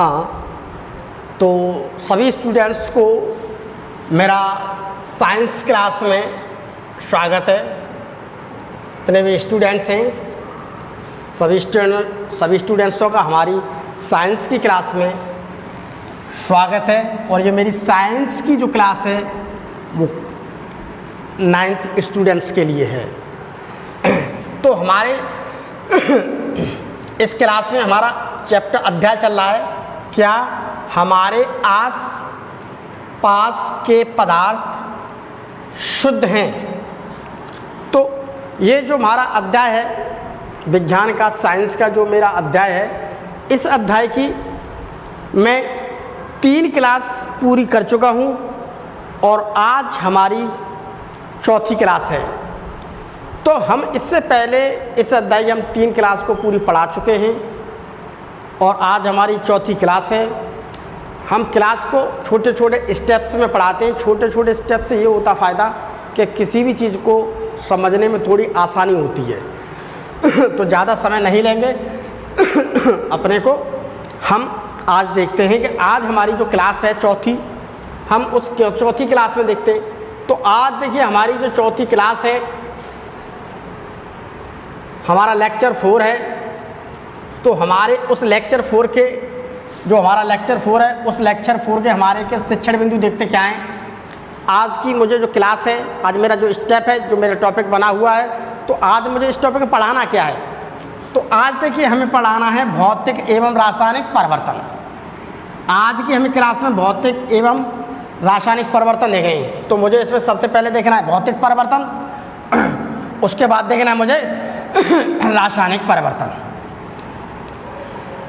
हाँ, तो सभी स्टूडेंट्स को मेरा साइंस क्लास में स्वागत है। जितने भी स्टूडेंट्स हैं सभी स्टूडेंट्सों का हमारी साइंस की क्लास में स्वागत है। और ये मेरी साइंस की जो क्लास है वो 9th स्टूडेंट्स के लिए है। तो हमारे इस क्लास में हमारा चैप्टर अध्याय चल रहा है क्या, हमारे आस पास के पदार्थ शुद्ध हैं। तो ये जो हमारा अध्याय है विज्ञान का, साइंस का जो मेरा अध्याय है, इस अध्याय की मैं 3 क्लास पूरी कर चुका हूँ और आज हमारी चौथी क्लास है। तो हम इससे पहले इस अध्याय की हम 3 क्लास को पूरी पढ़ा चुके हैं और आज हमारी चौथी क्लास है। हम क्लास को छोटे छोटे स्टेप्स में पढ़ाते हैं। छोटे छोटे स्टेप से ये होता फ़ायदा कि किसी भी चीज़ को समझने में थोड़ी आसानी होती है। तो ज़्यादा समय नहीं लेंगे अपने को। हम आज देखते हैं कि आज हमारी जो क्लास है चौथी, हम उस चौथी क्लास में देखते हैं। तो आज देखिए हमारी जो चौथी क्लास है, हमारा लेक्चर 4 है। तो हमारे उस लेक्चर 4 के जो हमारा लेक्चर 4 है, उस लेक्चर 4 के हमारे के शिक्षण बिंदु देखते क्या हैं। आज की मुझे जो क्लास है, आज मेरा जो स्टेप है, जो मेरा टॉपिक बना हुआ है, तो आज मुझे इस टॉपिक में पढ़ाना क्या है। तो आज देखिए हमें पढ़ाना है भौतिक एवं रासायनिक परिवर्तन। आज की हमें क्लास में भौतिक एवं रासायनिक परिवर्तन देखे हैं। तो मुझे इसमें सबसे पहले देखना है भौतिक परिवर्तन, उसके बाद देखना है मुझे रासायनिक परिवर्तन।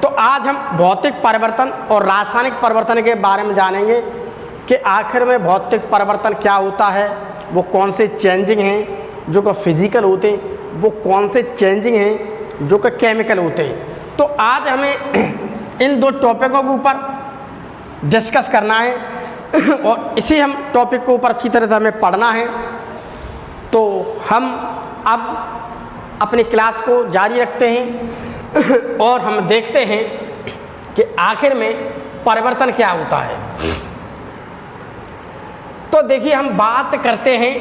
तो आज हम भौतिक परिवर्तन और रासायनिक परिवर्तन के बारे में जानेंगे कि आखिर में भौतिक परिवर्तन क्या होता है, वो कौन से चेंजिंग हैं जो कि फिजिकल होते हैं, वो कौन से चेंजिंग हैं जो कि केमिकल होते हैं। तो आज हमें इन 2 टॉपिकों के ऊपर डिस्कस करना है और इसी हम टॉपिक के ऊपर अच्छी तरह से हमें पढ़ना है। तो हम अब अपनी क्लास को जारी रखते हैं और हम देखते हैं कि आखिर में परिवर्तन क्या होता है। तो देखिए हम बात करते हैं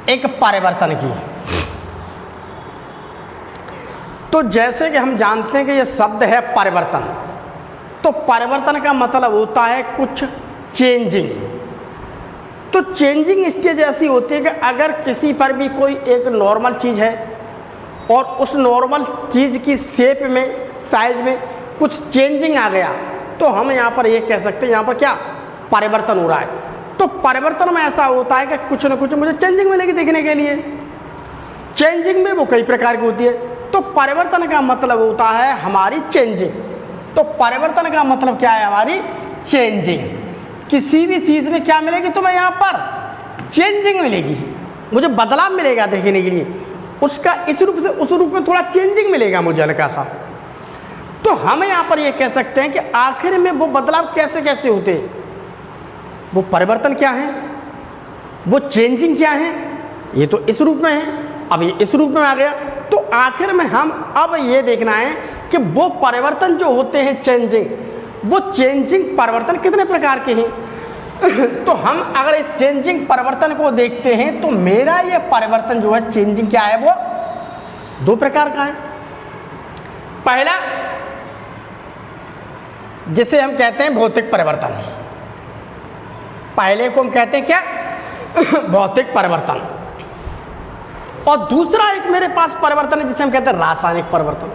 एक परिवर्तन की। तो जैसे कि हम जानते हैं कि यह शब्द है परिवर्तन, तो परिवर्तन का मतलब होता है कुछ चेंजिंग। तो चेंजिंग स्टेज ऐसी होती है कि अगर किसी पर भी कोई एक नॉर्मल चीज़ है और उस नॉर्मल चीज़ की शेप में, साइज में कुछ चेंजिंग आ गया, तो हम यहाँ पर ये कह सकते हैं यहाँ पर क्या परिवर्तन हो रहा है। तो परिवर्तन में ऐसा होता है कि कुछ ना कुछ मुझे चेंजिंग मिलेगी देखने के लिए। चेंजिंग में वो कई प्रकार की होती है। तो परिवर्तन का मतलब होता है हमारी चेंजिंग। तो परिवर्तन का मतलब क्या है, हमारी चेंजिंग। किसी भी चीज़ में क्या मिलेगी, तुम्हें यहाँ पर चेंजिंग मिलेगी, मुझे बदलाव मिलेगा देखने के लिए। उसका इस रूप से उस रूप में थोड़ा चेंजिंग मिलेगा मुझे हल्का सा। तो हम यहाँ पर ये कह सकते हैं कि आखिर में वो बदलाव कैसे कैसे होते हैं, वो परिवर्तन क्या है, वो चेंजिंग क्या है। ये तो इस रूप में है, अब ये इस रूप में आ गया। तो आखिर में हम अब ये देखना है कि वो परिवर्तन जो होते हैं चेंजिंग, वो चेंजिंग परिवर्तन कितने प्रकार के हैं। तो हम अगर इस चेंजिंग परिवर्तन को देखते हैं तो मेरा ये परिवर्तन जो है चेंजिंग क्या है, वो 2 प्रकार का है। पहला जिसे हम कहते हैं भौतिक परिवर्तन, पहले को हम कहते हैं क्या भौतिक परिवर्तन। और दूसरा एक मेरे पास परिवर्तन है जिसे हम कहते हैं रासायनिक परिवर्तन।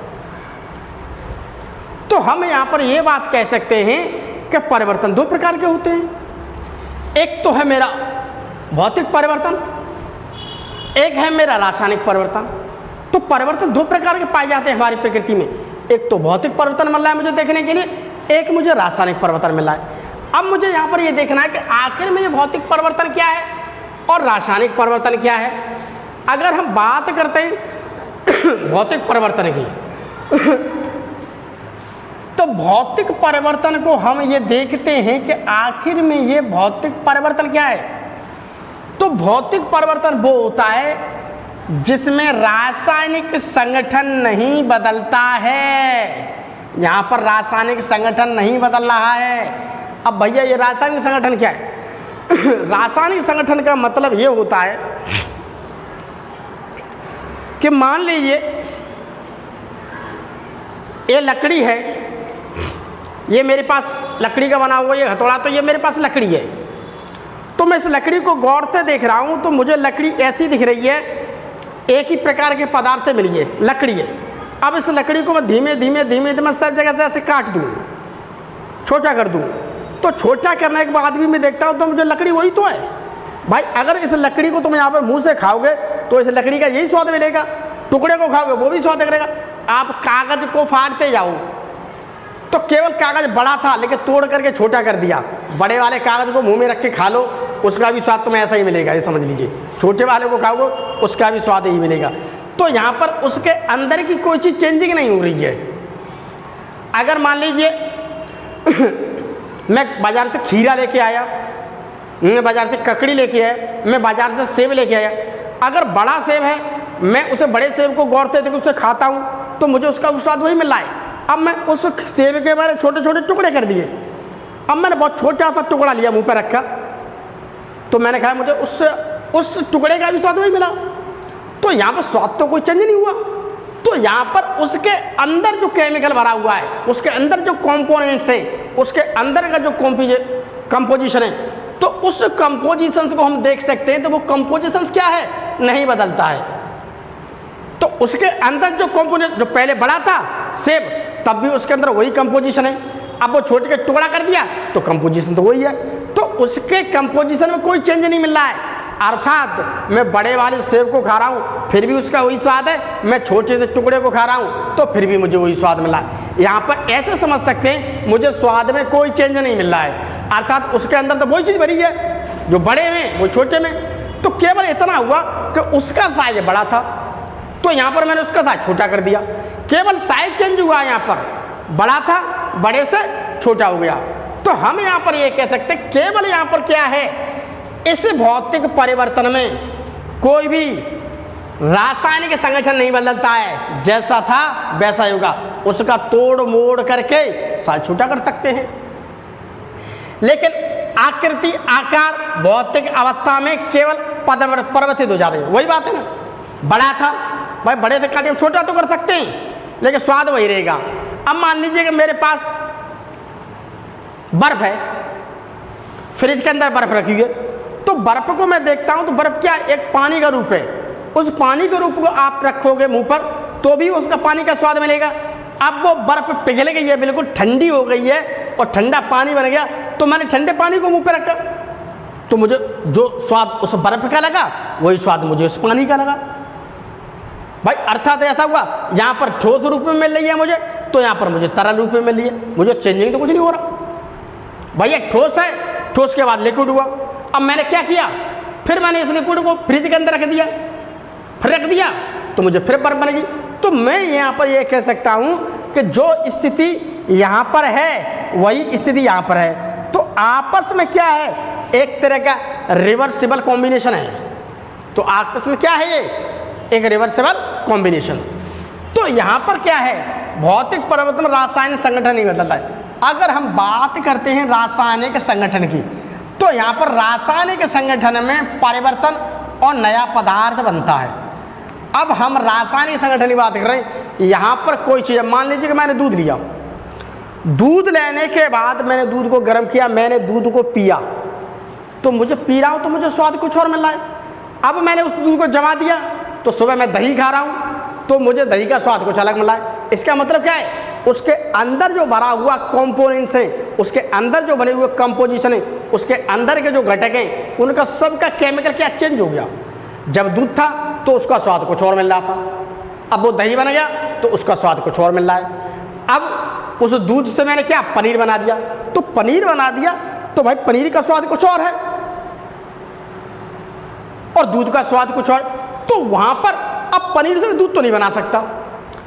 तो हम यहाँ पर ये बात कह सकते हैं कि परिवर्तन 2 प्रकार के होते हैं। एक तो है मेरा भौतिक परिवर्तन, एक है मेरा रासायनिक परिवर्तन। तो परिवर्तन 2 प्रकार के पाए जाते हैं हमारी प्रकृति में। एक तो भौतिक परिवर्तन मिल रहा है मुझे देखने के लिए, एक मुझे रासायनिक परिवर्तन मिल रहा है। अब मुझे यहाँ पर ये देखना है कि आखिर में ये भौतिक परिवर्तन क्या है और रासायनिक परिवर्तन क्या है। अगर हम बात करते हैं भौतिक परिवर्तन की, तो भौतिक परिवर्तन को हम ये देखते हैं कि आखिर में ये भौतिक परिवर्तन क्या है। तो भौतिक परिवर्तन वो होता है जिसमें रासायनिक संगठन नहीं बदलता है। यहाँ पर रासायनिक संगठन नहीं बदल रहा है। अब भैया ये रासायनिक संगठन क्या है? रासायनिक संगठन का मतलब ये होता है कि मान लीजिए ये लकड़ी है, ये मेरे पास लकड़ी का बना हुआ ये हथौड़ा, तो ये मेरे पास लकड़ी है। तो मैं इस लकड़ी को गौर से देख रहा हूँ तो मुझे लकड़ी ऐसी दिख रही है, एक ही प्रकार के पदार्थ से मिली है, लकड़ी है। अब इस लकड़ी को मैं धीमे धीमे धीमे धीमे सब जगह से ऐसे काट दूँ, छोटा कर दूँ। तो छोटा करने के बाद भी मैं देखता हूँ तो मुझे लकड़ी वही तो है। भाई अगर इस लकड़ी को तुम यहाँ पर मुंह से खाओगे तो इस लकड़ी का यही स्वाद मिलेगा, टुकड़े को खाओगे वो भी स्वाद करेगा। आप कागज़ को फाड़ते जाओ तो केवल कागज़ बड़ा था लेकिन तोड़ करके छोटा कर दिया, बड़े वाले कागज़ को मुंह में रख के खा लो उसका भी स्वाद तुम्हें ऐसा ही मिलेगा, ये समझ लीजिए। छोटे वाले को खाओगे उसका भी स्वाद यही मिलेगा। तो यहाँ पर उसके अंदर की कोई चीज़ चेंजिंग नहीं हो रही है। अगर मान लीजिए मैं बाज़ार से खीरा लेके आया, मैं बाज़ार से ककड़ी लेके आया, मैं बाज़ार से सेब लेके आया, अगर बड़ा सेब है मैं उसे बड़े सेब को गौर से देख उसे खाता हूँ तो मुझे उसका स्वाद वही मिल रहा है। अब मैं उस सेब के बारे छोटे छोटे टुकड़े कर दिए, अब मैंने बहुत छोटा सा टुकड़ा लिया मुंह पर रखा तो मैंने कहा मुझे उस टुकड़े का भी स्वाद वही मिला। तो यहाँ पर स्वाद तो कोई चेंज नहीं हुआ। तो यहाँ पर उसके अंदर जो केमिकल भरा हुआ है, उसके अंदर जो कंपोनेंट्स है, उसके अंदर का जो कंपोजिशन है, तो उस कंपोजिशन को हम देख सकते हैं। तो वो कंपोजिशन क्या है? नहीं बदलता है। तो उसके अंदर जो कंपोनेंट जो पहले बड़ा था सेब, तब भी उसके अंदर वही कंपोजिशन है। अब वो छोटे के टुकड़ा कर दिया तो कंपोजिशन तो वही है। तो उसके कंपोजिशन में कोई चेंज नहीं मिल रहा है। अर्थात मैं बड़े वाले सेब को खा रहा हूँ फिर भी उसका वही स्वाद है, मैं छोटे से टुकड़े को खा रहा हूँ तो फिर भी मुझे वही स्वाद मिला है। यहाँ पर ऐसे समझ सकते हैं मुझे स्वाद में कोई चेंज नहीं मिल रहा है, अर्थात उसके अंदर तो वही चीज़ भरी है, जो बड़े में वो छोटे में। तो केवल इतना हुआ कि उसका साइज बड़ा था तो यहाँ पर मैंने उसका साइज छोटा कर दिया, केवल साइज चेंज हुआ। यहाँ पर बड़ा था बड़े से छोटा हो गया। तो हम यहाँ पर ये कह सकते हैं केवल यहाँ पर क्या है, इस भौतिक परिवर्तन में कोई भी रासायनिक संगठन नहीं बदलता है, जैसा था वैसा ही होगा। उसका तोड़ मोड़ करके साइज छोटा कर सकते हैं, लेकिन आकृति आकार भौतिक अवस्था में केवल परिवर्तित हो जाते हैं। वही बात है ना, बड़ा था भाई बड़े से काटे छोटा तो कर सकते हैं लेकिन स्वाद वही रहेगा। अब मान लीजिए कि मेरे पास बर्फ है, फ्रिज के अंदर बर्फ रखी है, तो बर्फ को मैं देखता हूं तो बर्फ क्या एक पानी का रूप है। उस पानी के रूप को आप रखोगे मुंह पर तो भी उसका पानी का स्वाद मिलेगा। अब वो बर्फ पिघल गई है, बिल्कुल ठंडी हो गई है और ठंडा पानी बन गया, तो मैंने ठंडे पानी को मुंह पर रखा तो मुझे जो स्वाद उस बर्फ का लगा वही स्वाद मुझे उस पानी का लगा। भाई अर्थात ऐसा हुआ यहाँ पर ठोस रूप में मिल रही है मुझे, तो यहाँ पर मुझे तरल रूप में मिल रही है, मुझे चेंजिंग तो कुछ नहीं हो रहा। भैया ठोस है, ठोस के बाद लिक्विड हुआ। अब मैंने क्या किया, फिर मैंने इस लिक्विड को फ्रिज के अंदर रख दिया, फिर रख दिया तो मुझे फिर बर्फ बनेगी। तो मैं यहाँ पर यह कह सकता हूँ कि जो स्थिति यहाँ पर है वही स्थिति यहाँ पर है। तो आपस में क्या है, एक तरह का रिवर्सिबल कॉम्बिनेशन है। तो आपस में क्या है, ये एक रिवर्सिबल कॉम्बिनेशन। तो यहाँ पर क्या है, भौतिक परिवर्तन रासायनिक संगठन नहीं बदलता है। अगर हम बात करते हैं रासायनिक संगठन की, तो यहाँ पर रासायनिक संगठन में परिवर्तन और नया पदार्थ बनता है। अब हम रासायनिक संगठन की बात कर रहे हैं, यहाँ पर कोई चीज़, मान लीजिए कि मैंने दूध लिया, दूध लेने के बाद मैंने दूध को गर्म किया, मैंने दूध को पिया, तो मुझे पी रहा हूँ तो मुझे स्वाद कुछ और मिल रहा है। अब मैंने उस दूध को जमा दिया तो सुबह मैं दही खा रहा हूँ तो मुझे दही का स्वाद कुछ अलग मिल रहा है। इसका मतलब क्या है, उसके अंदर जो भरा हुआ कंपोनेंट्स हैं, उसके अंदर जो बने हुए कंपोजिशन है, उसके अंदर के जो घटक हैं, उनका सबका केमिकल क्या चेंज हो गया। जब दूध था तो उसका स्वाद कुछ और मिल रहा था, अब वो दही बन गया तो उसका स्वाद कुछ और मिल रहा है। अब उस दूध से मैंने क्या पनीर बना दिया, तो पनीर बना दिया तो भाई पनीर का स्वाद कुछ और है और दूध का स्वाद कुछ और। तो वहाँ पर अब पनीर से दूध तो नहीं बना सकता,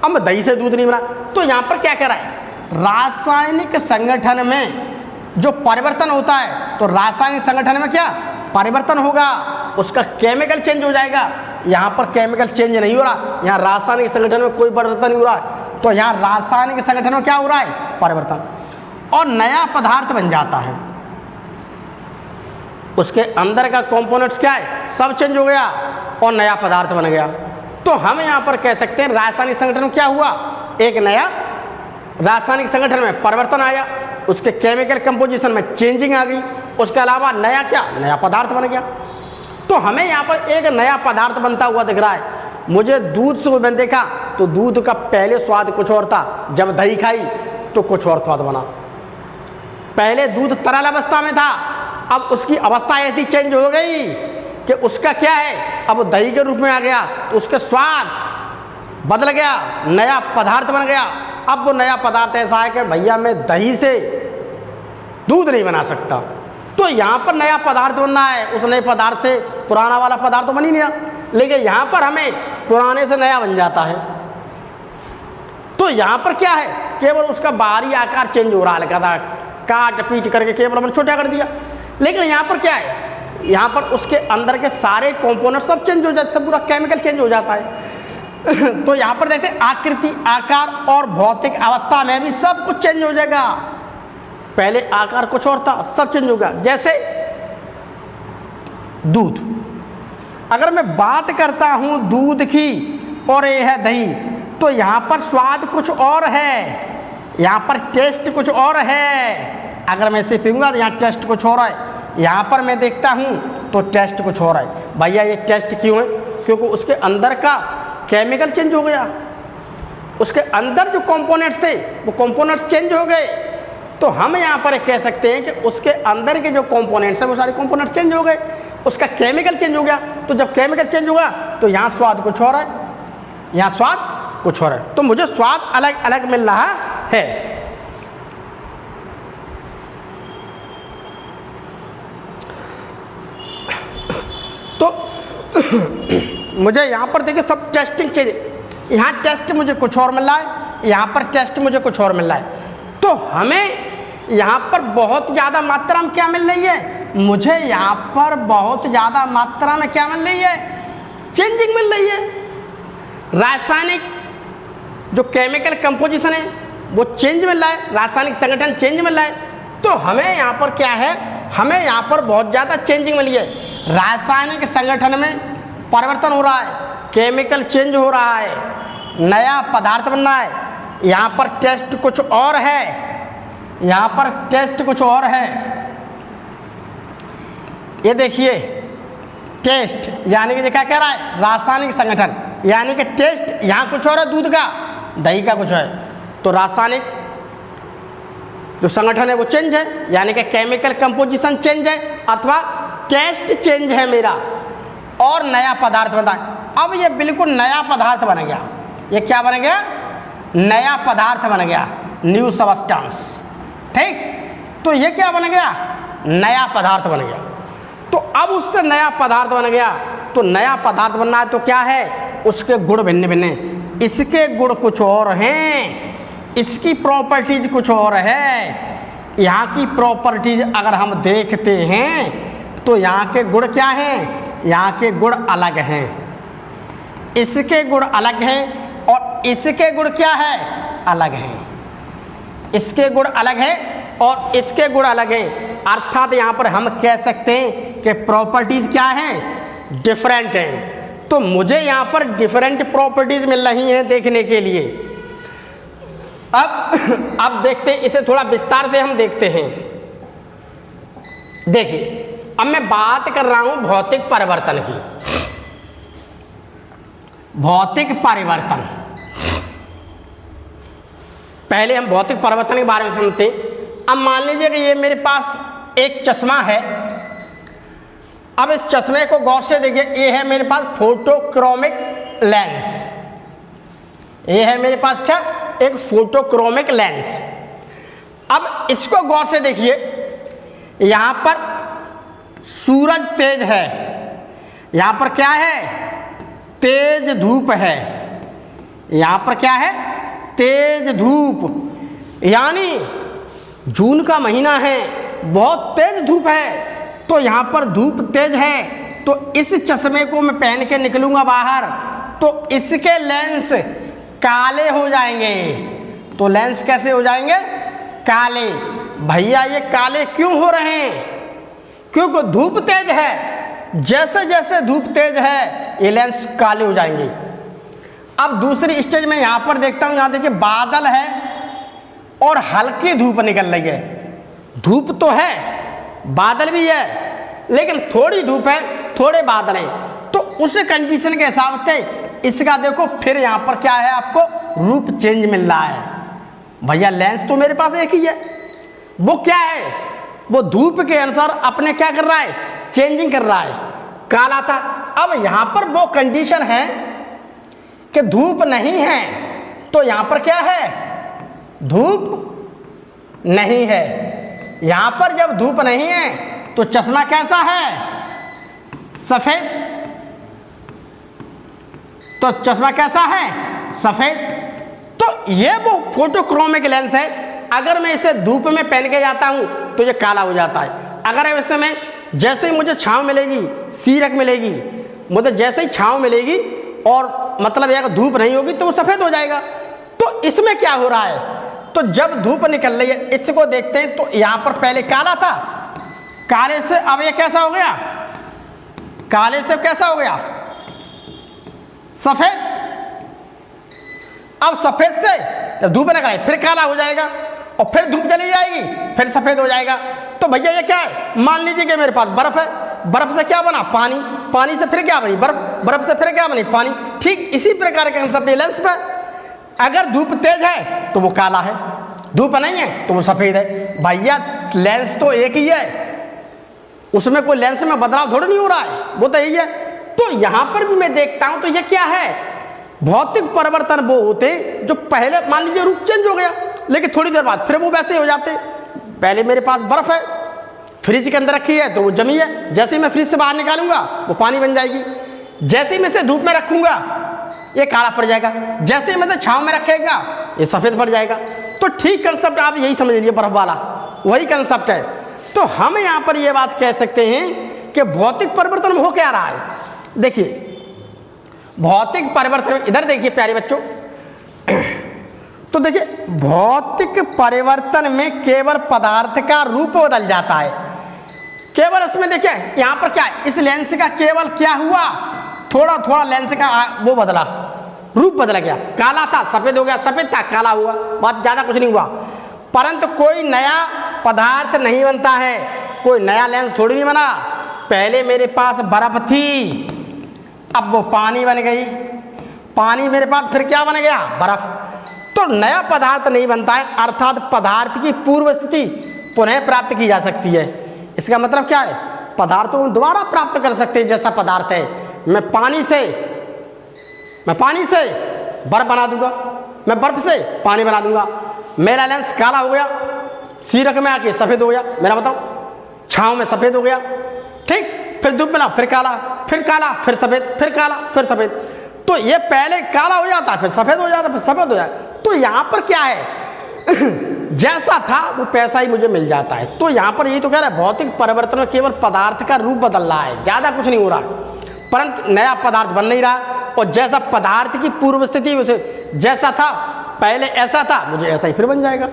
अब मैं दही से दूध नहीं बना। तो यहाँ पर क्या कह रहा है, रासायनिक संगठन में जो परिवर्तन होता है, तो रासायनिक संगठन में क्या परिवर्तन होगा, उसका केमिकल चेंज हो जाएगा। यहाँ पर केमिकल चेंज नहीं हो रहा, यहाँ रासायनिक संगठन में कोई परिवर्तन नहीं हो रहा है। तो यहाँ रासायनिक संगठन में क्या हो रहा है? परिवर्तन, और नया पदार्थ बन जाता है। उसके अंदर का कंपोनेंट्स क्या है? सब चेंज हो गया और नया पदार्थ बन गया। तो हम यहाँ पर कह सकते हैं रासायनिक संगठन में क्या हुआ? एक नया रासायनिक संगठन में परिवर्तन आया, उसके केमिकल कंपोजिशन में चेंजिंग आ गई, उसके अलावा नया क्या? नया पदार्थ बन गया। तो हमें यहाँ पर एक नया पदार्थ बनता हुआ दिख रहा है। मुझे दूध से मैंने देखा तो दूध का पहले स्वाद कुछ और था, जब दही खाई तो कुछ और स्वाद बना। पहले दूध तरल अवस्था में था, अब उसकी अवस्था ऐसी चेंज हो गई कि उसका क्या है? अब दही के रूप में आ गया, तो उसके स्वाद बदल गया, नया पदार्थ बन गया। अब वो नया पदार्थ ऐसा है कि भैया मैं दही से दूध नहीं बना सकता, तो यहाँ पर नया पदार्थ बनना है। उस नए पदार्थ से पुराना वाला पदार्थ तो बन ही नहीं रहा, लेकिन यहाँ पर हमें पुराने से नया बन जाता है। तो यहाँ पर क्या है? केवल उसका बाहरी आकार चेंज हो रहा है, हल्का काट पीट करके केवल हमने छोटा कर दिया। लेकिन यहाँ पर क्या है? यहाँ पर उसके अंदर के सारे कंपोनेंट सब चेंज हो जाते, सब पूरा केमिकल चेंज हो जाता है। तो यहाँ पर देखते हैं आकृति, आकार और भौतिक अवस्था में भी सब कुछ चेंज हो जाएगा। पहले आकार कुछ और था, सब चेंज होगा। जैसे दूध, अगर मैं बात करता हूँ दूध की और ये है दही, तो यहाँ पर स्वाद कुछ और है, यहाँ पर टेस्ट कुछ और है। अगर मैं इसे पीऊँगा तो यहाँ टेस्ट कुछ और है, यहाँ पर मैं देखता हूँ तो टेस्ट कुछ और है। भैया ये टेस्ट क्यों है? क्योंकि उसके अंदर का केमिकल चेंज हो गया, उसके अंदर जो कंपोनेंट्स थे वो कंपोनेंट्स चेंज हो गए। तो हम यहाँ पर कह सकते हैं कि उसके अंदर के जो कंपोनेंट्स हैं वो सारे कंपोनेंट्स चेंज हो गए, उसका केमिकल चेंज हो गया। तो जब केमिकल चेंज होगा तो यहाँ स्वाद कुछ और है, यहाँ स्वाद कुछ और है। तो मुझे स्वाद अलग अलग मिल रहा है। तो मुझे यहाँ पर देखिए सब टेस्टिंग चीज़, यहाँ टेस्ट मुझे कुछ और मिल रहा है, यहाँ पर टेस्ट मुझे कुछ और मिल रहा है। तो हमें यहाँ पर बहुत ज़्यादा मात्रा में क्या मिल रही है? मुझे यहाँ पर बहुत ज़्यादा मात्रा में क्या मिल रही है? चेंजिंग मिल रही है। रासायनिक जो केमिकल कंपोजिशन है वो चेंज मिल रहा है, रासायनिक संगठन चेंज मिल रहा है। तो हमें यहाँ पर क्या है? हमें यहाँ पर बहुत ज़्यादा चेंजिंग मिली है। रासायनिक संगठन में परिवर्तन हो रहा है, केमिकल चेंज हो रहा है, नया पदार्थ बन रहा है। यहाँ पर टेस्ट कुछ और है, यहाँ पर टेस्ट कुछ और है। ये देखिए टेस्ट यानी कि क्या कह रहा है? रासायनिक संगठन यानी कि टेस्ट यहाँ कुछ और है, दूध का दही का कुछ है। तो रासायनिक जो संगठन है वो चेंज है, यानी कि केमिकल कंपोजिशन चेंज है अथवा टेस्ट चेंज है मेरा, और नया पदार्थ बना। अब ये बिल्कुल नया पदार्थ बन गया। ये क्या बन गया? नया पदार्थ बन गया, न्यू सबस्टेंस। ठीक, तो ये क्या बन गया? नया पदार्थ बन गया। तो अब उससे नया पदार्थ बन गया, तो नया पदार्थ बनना है तो क्या है? उसके गुण भिन्न भिन्न हैं, इसके गुण कुछ और हैं, इसकी प्रॉपर्टीज कुछ और है। यहाँ की प्रॉपर्टीज अगर हम देखते हैं तो यहाँ के गुण क्या हैं? यहाँ के गुण अलग हैं, इसके गुण अलग हैं और इसके गुण क्या है? अलग हैं। इसके गुण अलग हैं और इसके गुण अलग हैं, अर्थात यहाँ पर हम कह सकते हैं कि प्रॉपर्टीज क्या हैं? डिफरेंट हैं। तो मुझे यहाँ पर डिफरेंट प्रॉपर्टीज मिल रही हैं देखने के लिए। अब देखते हैं, इसे थोड़ा विस्तार से हम देखते हैं। देखिए अब मैं बात कर रहा हूं भौतिक परिवर्तन की। भौतिक परिवर्तन, पहले हम भौतिक परिवर्तन के बारे में सुनते। अब मान लीजिए कि ये मेरे पास एक चश्मा है। अब इस चश्मे को गौर से देखिए, ये है मेरे पास फोटोक्रोमिक लेंस। ये है मेरे पास क्या? एक फोटोक्रोमिक लेंस। अब इसको गौर से देखिए, यहां पर सूरज तेज है, यहां पर क्या है? तेज धूप है। यहां पर क्या है? तेज धूप, यानी जून का महीना है, बहुत तेज धूप है। तो यहां पर धूप तेज है तो इस चश्मे को मैं पहन के निकलूंगा बाहर तो इसके लेंस काले हो जाएंगे। तो लेंस कैसे हो जाएंगे? काले। भैया ये काले क्यों हो रहे हैं? क्योंकि धूप तेज है। जैसे जैसे धूप तेज है ये लेंस काले हो जाएंगे। अब दूसरी स्टेज में यहां पर देखता हूं, यहां देखिए बादल है और हल्की धूप निकल रही है। धूप तो है, बादल भी है, लेकिन थोड़ी धूप है, थोड़े बादल हैं। तो उस कंडीशन के हिसाब से इसका देखो फिर यहां पर क्या है, आपको रूप चेंज मिल रहा है। भैया लेंस तो मेरे पास एक ही है, वो क्या है, वो धूप के अनुसार अपने क्या कर रहा है, चेंजिंग कर रहा है। काला था, अब यहां पर वो कंडीशन है कि धूप नहीं है, तो यहां पर क्या है, धूप नहीं है। यहां पर जब धूप नहीं है तो चश्मा कैसा है, सफेद। तो चश्मा कैसा है, सफेद। तो ये वो फोटोक्रोमिक लेंस है। अगर मैं इसे धूप में पहन के जाता हूं तो ये काला हो जाता है। अगर वैसे में जैसे ही मुझे छांव मिलेगी, सीरक मिलेगी, मुझे जैसे ही छांव मिलेगी और मतलब अगर धूप नहीं होगी तो वो सफेद हो जाएगा। तो इसमें क्या हो रहा है, तो जब धूप निकल रही है इसको देखते हैं तो यहां पर पहले काला था, काले से अब ये कैसा हो गया, काले से कैसा हो गया, सफेद। अब सफेद से जब धूप निकल आई फिर काला हो जाएगा और फिर धूप चली जाएगी फिर सफेद हो जाएगा। तो भैया ये क्या है, मान लीजिए कि मेरे पास बर्फ है, बर्फ से क्या बना, पानी, पानी से फिर क्या बनी, बर्फ, बर्फ से फिर क्या बनी, पानी। ठीक इसी प्रकार के कंसेप्ट लेंस पे, अगर धूप तेज है तो वो काला है, धूप नहीं है तो वो सफेद है। भैया लेंस तो एक ही है, उसमें कोई लेंस में बदलाव थोड़ा नहीं हो रहा है, वो तो यही है। तो यहां पर भी मैं देखता हूं तो ये क्या है, भौतिक परिवर्तन वो होते जो पहले मान लीजिए रूप चेंज हो गया लेकिन थोड़ी देर बाद फिर वो वैसे हो जाते। पहले मेरे पास बर्फ है, फ्रिज के अंदर रखी है तो वो जमी है, जैसे ही मैं फ्रिज से बाहर निकालूंगा वो पानी बन जाएगी। जैसे ही मैं इसे धूप में रखूंगा ये काला पड़ जाएगा, जैसे ही मैं इसे छांव में रखेगा ये सफेद पड़ जाएगा। तो ठीक कंसेप्ट आप यही समझ लीजिए, बर्फ वाला वही कंसेप्ट है। तो हम यहां पर ये बात कह सकते हैं कि भौतिक परिवर्तन हो क्या रहा है। देखिए भौतिक परिवर्तन, इधर देखिए प्यारे बच्चों, तो देखिए भौतिक परिवर्तन में केवल पदार्थ का रूप बदल जाता है। केवल इसमें देखिए यहां पर क्या है, इस लेंस का केवल क्या हुआ, थोड़ा थोड़ा लेंस का वो बदला, रूप बदल गया। काला था सफेद हो गया, सफेद था काला हुआ, बात ज्यादा कुछ नहीं हुआ। परंतु कोई नया पदार्थ नहीं बनता है, कोई नया लेंस थोड़ी नहीं बना। पहले मेरे पास बर्फ थी, अब वो पानी बन गई, पानी मेरे पास फिर क्या बन गया, बर्फ। तो नया पदार्थ नहीं बनता है, अर्थात पदार्थ की पूर्व स्थिति पुनः प्राप्त की जा सकती है। इसका मतलब क्या है, पदार्थों को दोबारा प्राप्त कर सकते हैं जैसा पदार्थ है। मैं पानी से बर्फ बना दूंगा, मैं बर्फ से पानी बना दूंगा। मेरा लेंस काला हो गया, सीरक में आके सफेद हो गया, मेरा बताओ छांव में सफेद हो गया, ठीक, फिर धूप मिला फिर काला, फिर काला फिर सफेद, फिर काला फिर सफेद। तो ये पहले काला हो जाता फिर सफेद हो जाता फिर सफेद हो जाता। तो यहां पर क्या है जैसा था वो पैसा ही मुझे मिल जाता है। तो यहां पर ये तो कह रहा है भौतिक परिवर्तन में केवल पदार्थ का रूप बदल रहा है, ज्यादा कुछ नहीं हो रहा है, परंतु नया पदार्थ बन नहीं रहा। और जैसा पदार्थ की पूर्व स्थिति उसे जैसा था पहले ऐसा था, मुझे ऐसा ही फिर बन जाएगा।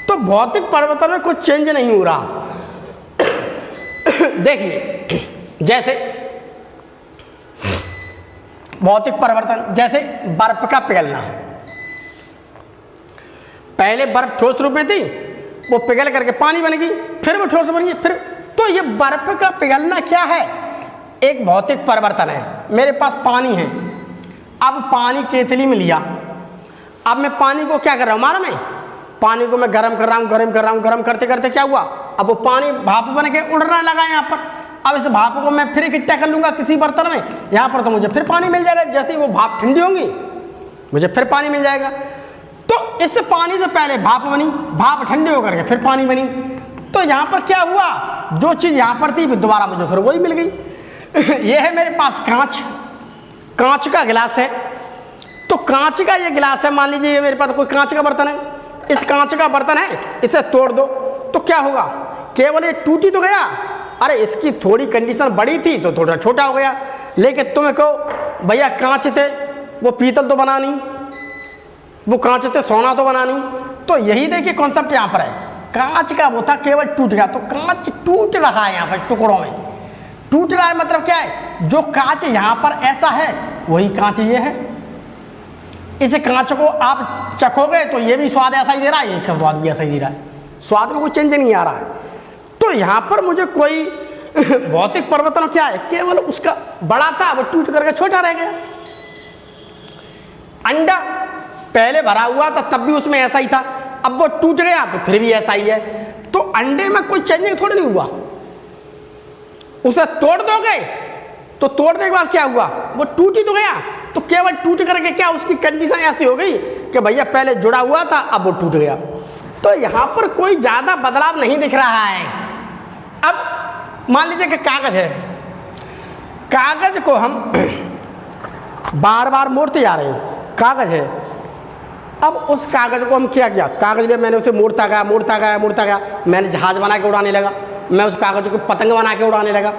तो भौतिक परिवर्तन में कुछ चेंज नहीं हो रहा। देखिए जैसे भौतिक परिवर्तन, जैसे बर्फ का पिघलना, पहले बर्फ ठोस रूप में थी, वो पिघल करके पानी बन गई, फिर वो ठोस बन गई, फिर। तो ये बर्फ का पिघलना क्या है, एक भौतिक परिवर्तन है। मेरे पास पानी है, अब पानी केतली में लिया, अब मैं पानी को क्या कर रहा हूं, मालूम है, पानी को मैं गर्म कर रहा हूं, गर्म करते करते क्या हुआ, अब वो पानी भाप बन के उड़ने लगा यहाँ पर। अब इस भाप को मैं फिर इकट्ठा कर लूंगा किसी बर्तन में, यहाँ पर तो मुझे फिर पानी मिल जाएगा। जैसे ही वो भाप ठंडी होंगी मुझे फिर पानी मिल जाएगा। तो इस पानी से पहले भाप बनी, भाप ठंडी होकर के फिर पानी बनी। तो यहाँ पर क्या हुआ, जो चीज़ यहाँ पर थी दोबारा मुझे फिर वही मिल गई। ये है मेरे पास कांच का गिलास है। तो कांच का ये गिलास है, मान लीजिए ये मेरे पास कोई कांच का बर्तन है, इस कांच का बर्तन है, इसे तोड़ दो तो क्या होगा, केवल ये टूटी तो गया, अरे इसकी थोड़ी कंडीशन बड़ी थी तो थोड़ा छोटा हो गया, लेकिन तुम्हें कहो भैया कांच थे वो पीतल तो बना नहीं, वो कांच थे सोना तो बना नहीं। तो यही देखिए कॉन्सेप्ट यहाँ पर है, कांच का वो था केवल टूट गया, तो कांच टूट रहा है यहाँ पर टुकड़ों में। टूट रहा है मतलब क्या है, जो कांच यहाँ पर ऐसा है वही कांच ये है। इस कांच को आप चखोगे तो ये भी स्वाद ऐसा ही दे रहा है, ये स्वाद भी ऐसा ही दे रहा है, स्वाद में कोई चेंज नहीं आ रहा है। तो यहाँ पर मुझे कोई भौतिक परिवर्तन क्या है, केवल उसका बड़ा था वो टूट करके छोटा रह गया। अंडा पहले भरा हुआ था तब भी उसमें ऐसा ही था, अब वो टूट गया तो फिर भी ऐसा ही है। तो अंडे में कोई चेंजिंग थोड़ी नहीं हुआ, उसे तोड़ दोगे तो तोड़ने के बाद क्या हुआ, वो टूट ही तो गया। तो केवल टूट करके क्या उसकी कंडीशन ऐसी हो गई कि भैया पहले जुड़ा हुआ था अब वो टूट गया। तो यहाँ पर कोई ज़्यादा बदलाव नहीं दिख रहा है। अब मान लीजिए कि कागज है, कागज को हम बार बार मोड़ते जा रहे हैं, कागज है। अब उस कागज को हम क्या किया, कागज ले मैंने उसे मोड़ता गया मोड़ता गया मोड़ता गया, मैंने जहाज बना के उड़ाने लगा, मैं उस कागज को पतंग बना के उड़ाने लगा।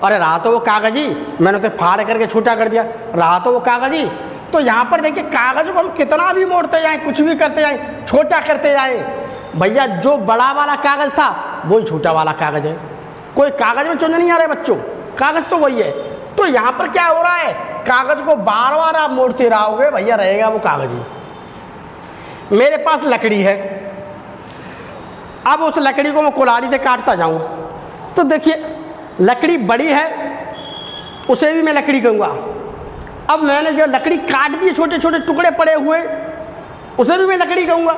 अरे रहा तो वो कागज ही, मैंने उसे फाड़ करके छोटा कर दिया, रहा तो वो कागज ही। तो यहाँ पर देखिए कागज को हम कितना भी मोड़ते जाएं, कुछ भी करते जाएं, छोटा करते जाएं, भैया जो बड़ा वाला कागज था वही छोटा वाला कागज है। कोई कागज में चुन नहीं आ रहे बच्चों, कागज तो वही है। तो यहाँ पर क्या हो रहा है, कागज को बार बार आप मोड़ते रहोगे भैया रहेगा वो कागज ही। मेरे पास लकड़ी है, अब उस लकड़ी को मैं कुल्हाड़ी से काटता जाऊं तो देखिए लकड़ी बड़ी है, उसे भी मैं लकड़ी कहूँगा। अब मैंने जो लकड़ी काट दी छोटे छोटे टुकड़े पड़े हुए, उसे भी मैं लकड़ी कहूँगा।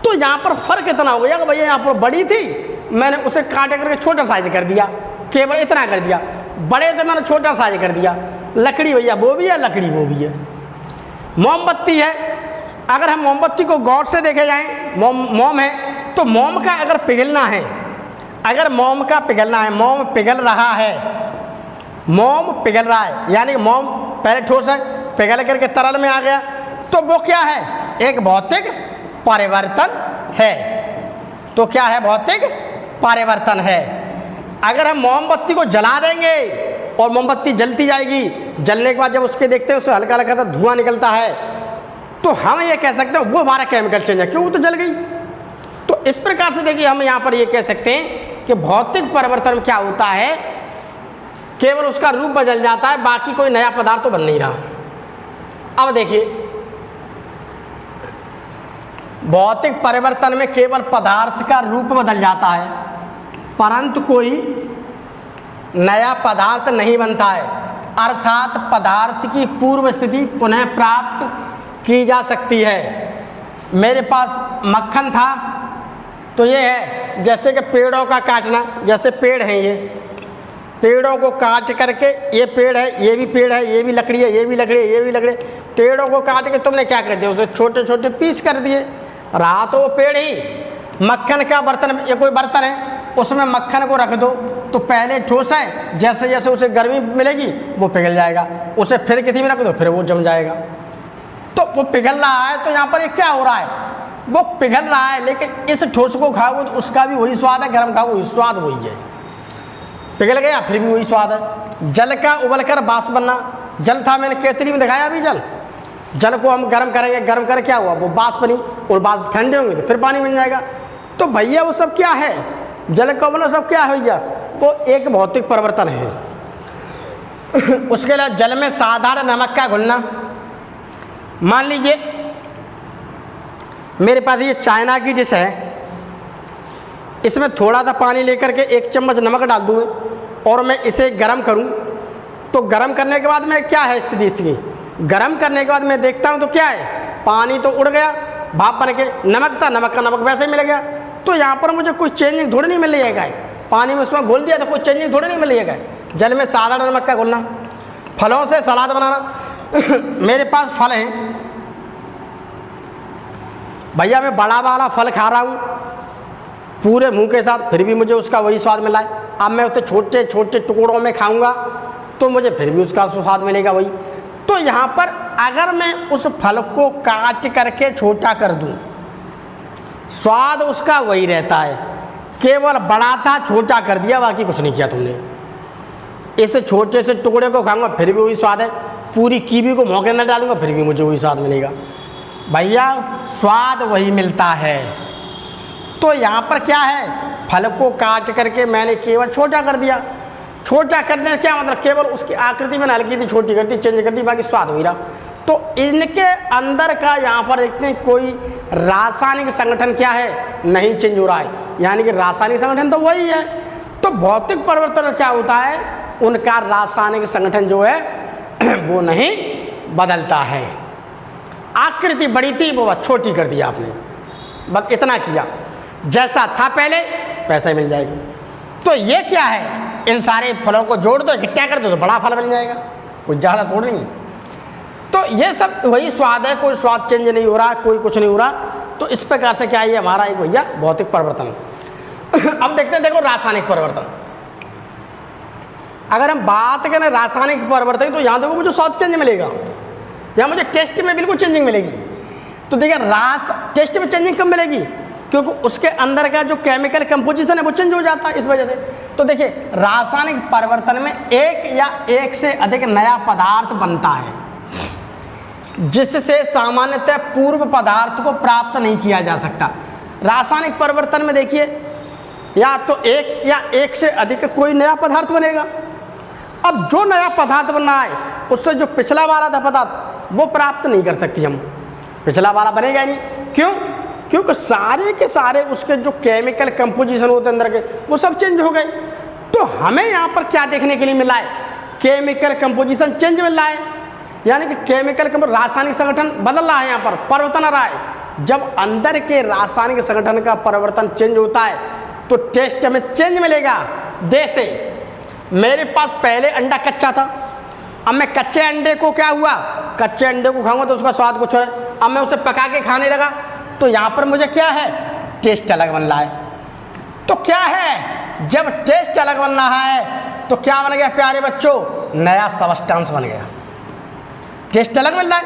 तो यहाँ पर फर्क इतना हो गया कि भैया यहाँ पर बड़ी थी, मैंने उसे काट करके छोटा साइज कर दिया, केवल इतना कर दिया। बड़े थे मैंने छोटा साइज कर दिया। लकड़ी भैया वो भी है, लकड़ी वो भी है। मोमबत्ती है, अगर हम मोमबत्ती को गौर से देखे जाएं, मोम है तो मोम का अगर पिघलना है, अगर मोम का पिघलना है, मोम पिघल रहा है, मोम पिघल रहा है यानी मोम पहले ठोस है पिघल करके तरल में आ गया, तो वो क्या है, एक भौतिक परिवर्तन है। तो क्या है, भौतिक परिवर्तन है। अगर हम मोमबत्ती को जला देंगे और मोमबत्ती जलती जाएगी, जलने के बाद जब उसके देखते हैं उससे हल्का हल्का धुआं निकलता है, तो हम ये कह सकते हैं वो हमारा केमिकल चेंज है, क्यों, वो तो जल गई। तो इस प्रकार से देखिए हम यहाँ पर ये कह सकते हैं कि भौतिक परिवर्तन क्या होता है, केवल उसका रूप बदल जाता है, बाकी कोई नया पदार्थ तो बन नहीं रहा। अब देखिए भौतिक परिवर्तन में केवल पदार्थ का रूप बदल जाता है, परंतु कोई नया पदार्थ नहीं बनता है। अर्थात पदार्थ की पूर्व स्थिति पुनः प्राप्त की जा सकती है। मेरे पास मक्खन था तो ये है, जैसे कि पेड़ों का काटना, जैसे पेड़ हैं ये, पेड़ों को काट करके, ये पेड़ है, ये भी पेड़ है, ये भी लकड़ी है, ये भी लकड़ी है, ये भी लकड़ी, पेड़ों को काट के तुमने क्या कर दिया, उसे छोटे छोटे पीस कर दिए, रहा तो वो पेड़ ही। मक्खन का बर्तन, ये कोई बर्तन है उसमें मक्खन को रख दो तो पहले ठोस है, जैसे जैसे उसे गर्मी मिलेगी वो पिघल जाएगा, उसे फिर किसी में रख दो फिर वो जम जाएगा। तो वो पिघल रहा है, तो यहाँ पर ये क्या हो रहा है, वो पिघल रहा है, लेकिन इस ठोस को खाओ तो उसका भी वही स्वाद है, गर्म खाओ वही स्वाद वही है, पिघल गया फिर भी वही स्वाद है। जल का उबलकर बाष्प बनना, जल था मैंने केतली में दिखाया अभी, जल को हम गर्म करेंगे, गर्म कर क्या हुआ, वो बाष्प बनी, और बाष्प ठंडे होंगे तो फिर पानी बन जाएगा। तो भैया वो सब क्या है, जल का उबलना सब क्या है भैया, वो एक भौतिक परिवर्तन है। उसके लिए जल में साधारण नमक का घुलना, मान लीजिए मेरे पास ये चाइना की डिश है, इसमें थोड़ा सा पानी लेकर के 1 चम्मच नमक डाल दूँ और मैं इसे गर्म करूँ, तो गर्म करने के बाद में क्या है स्थिति इसकी, गर्म करने के बाद मैं देखता हूँ तो क्या है, पानी तो उड़ गया, भाप बन के, नमक था, नमक का नमक वैसे ही मिल गया। तो यहाँ पर मुझे कोई चेंजिंग थोड़ी नहीं मिल रही है, पानी में उसमें घोल दिया तो कोई चेंजिंग थोड़ी नहीं मिल रही है। जल में साधारण नमक का घोलना, फलों से सलाद बनाना मेरे पास फल हैं भैया, मैं बड़ा वाला फल खा रहा हूँ पूरे मुंह के साथ, फिर भी मुझे उसका वही स्वाद मिला है। अब मैं उसे छोटे छोटे टुकड़ों में खाऊंगा तो मुझे फिर भी उसका स्वाद मिलेगा वही। तो यहाँ पर अगर मैं उस फल को काट करके छोटा कर दूँ, स्वाद उसका वही रहता है, केवल बड़ा था, छोटा कर दिया, बाकी कुछ नहीं किया तुमने। इस छोटे से टुकड़े को खाऊंगा फिर भी वही स्वाद है, पूरी कीवी को मौके न डालूंगा फिर भी मुझे वही स्वाद मिलेगा। भैया स्वाद वही मिलता है। तो यहाँ पर क्या है, फल को काट करके मैंने केवल छोटा कर दिया। छोटा करने का क्या मतलब, केवल उसकी आकृति मैंने हल्की थी छोटी कर दी, चेंज कर दी, बाकी स्वाद वही रहा। तो इनके अंदर का यहाँ पर देखते हैं कोई रासायनिक संगठन क्या है, नहीं चेंज हो रहा है, यानी कि रासायनिक संगठन तो वही है। तो भौतिक परिवर्तन क्या होता है, उनका रासायनिक संगठन जो है वो नहीं बदलता है। आकृति बड़ी थी वो बस छोटी कर दिया आपने, बस इतना किया, जैसा था पहले वैसा ही मिल जाएगा। तो ये क्या है, इन सारे फलों को जोड़ दो, इकट्ठा कर दो तो बड़ा फल बन जाएगा, कुछ ज़्यादा थोड़ी नहीं। तो ये सब वही स्वाद है, कोई स्वाद चेंज नहीं हो रहा, कोई कुछ नहीं हो रहा। तो इस प्रकार से क्या है, हमारा एक भैया भौतिक परिवर्तन। अब देखते हैं, देखो रासायनिक परिवर्तन। अगर हम बात करें रासायनिक परिवर्तन, तो यहाँ देखो मुझे स्वाद चेंज मिलेगा, यहाँ मुझे टेस्ट में बिल्कुल चेंजिंग मिलेगी। तो देखिए टेस्ट में चेंजिंग कब मिलेगी, क्योंकि उसके अंदर का जो केमिकल कंपोजिशन है वो चेंज हो जाता है इस वजह से। तो देखिए रासायनिक परिवर्तन में एक या एक से अधिक नया पदार्थ बनता है, जिससे सामान्यतः पूर्व पदार्थ को प्राप्त नहीं किया जा सकता। रासायनिक परिवर्तन में देखिए या तो एक या एक से अधिक कोई नया पदार्थ बनेगा। अब जो नया पदार्थ बनना है उससे जो पिछला वाला था पदार्थ वो प्राप्त नहीं कर सकती हम, पिछला वाला बनेगा ही नहीं। क्यों, क्योंकि सारे के सारे उसके जो केमिकल कंपोजिशन होते अंदर के वो सब चेंज हो गए। तो हमें यहाँ पर क्या देखने के लिए मिला है, केमिकल कंपोजिशन चेंज मिल रहा है, यानी कि केमिकल रासायनिक संगठन बदल रहा है, यहाँ पर परिवर्तन आ रहा है। जब अंदर के रासायनिक संगठन का परिवर्तन चेंज होता है तो टेस्ट में चेंज मिलेगा। जैसे मेरे पास पहले अंडा कच्चा था, अब मैं कच्चे अंडे को क्या हुआ, कच्चे अंडे को खाऊंगा तो उसका स्वाद कुछ है, अब मैं उसे पका के खाने लगा तो यहाँ पर मुझे क्या है, टेस्ट अलग बन रहा है। तो क्या है, जब टेस्ट अलग बन रहा है तो क्या बन गया प्यारे बच्चों, नया सब्सटेंस बन गया, टेस्ट अलग मिल रहा है।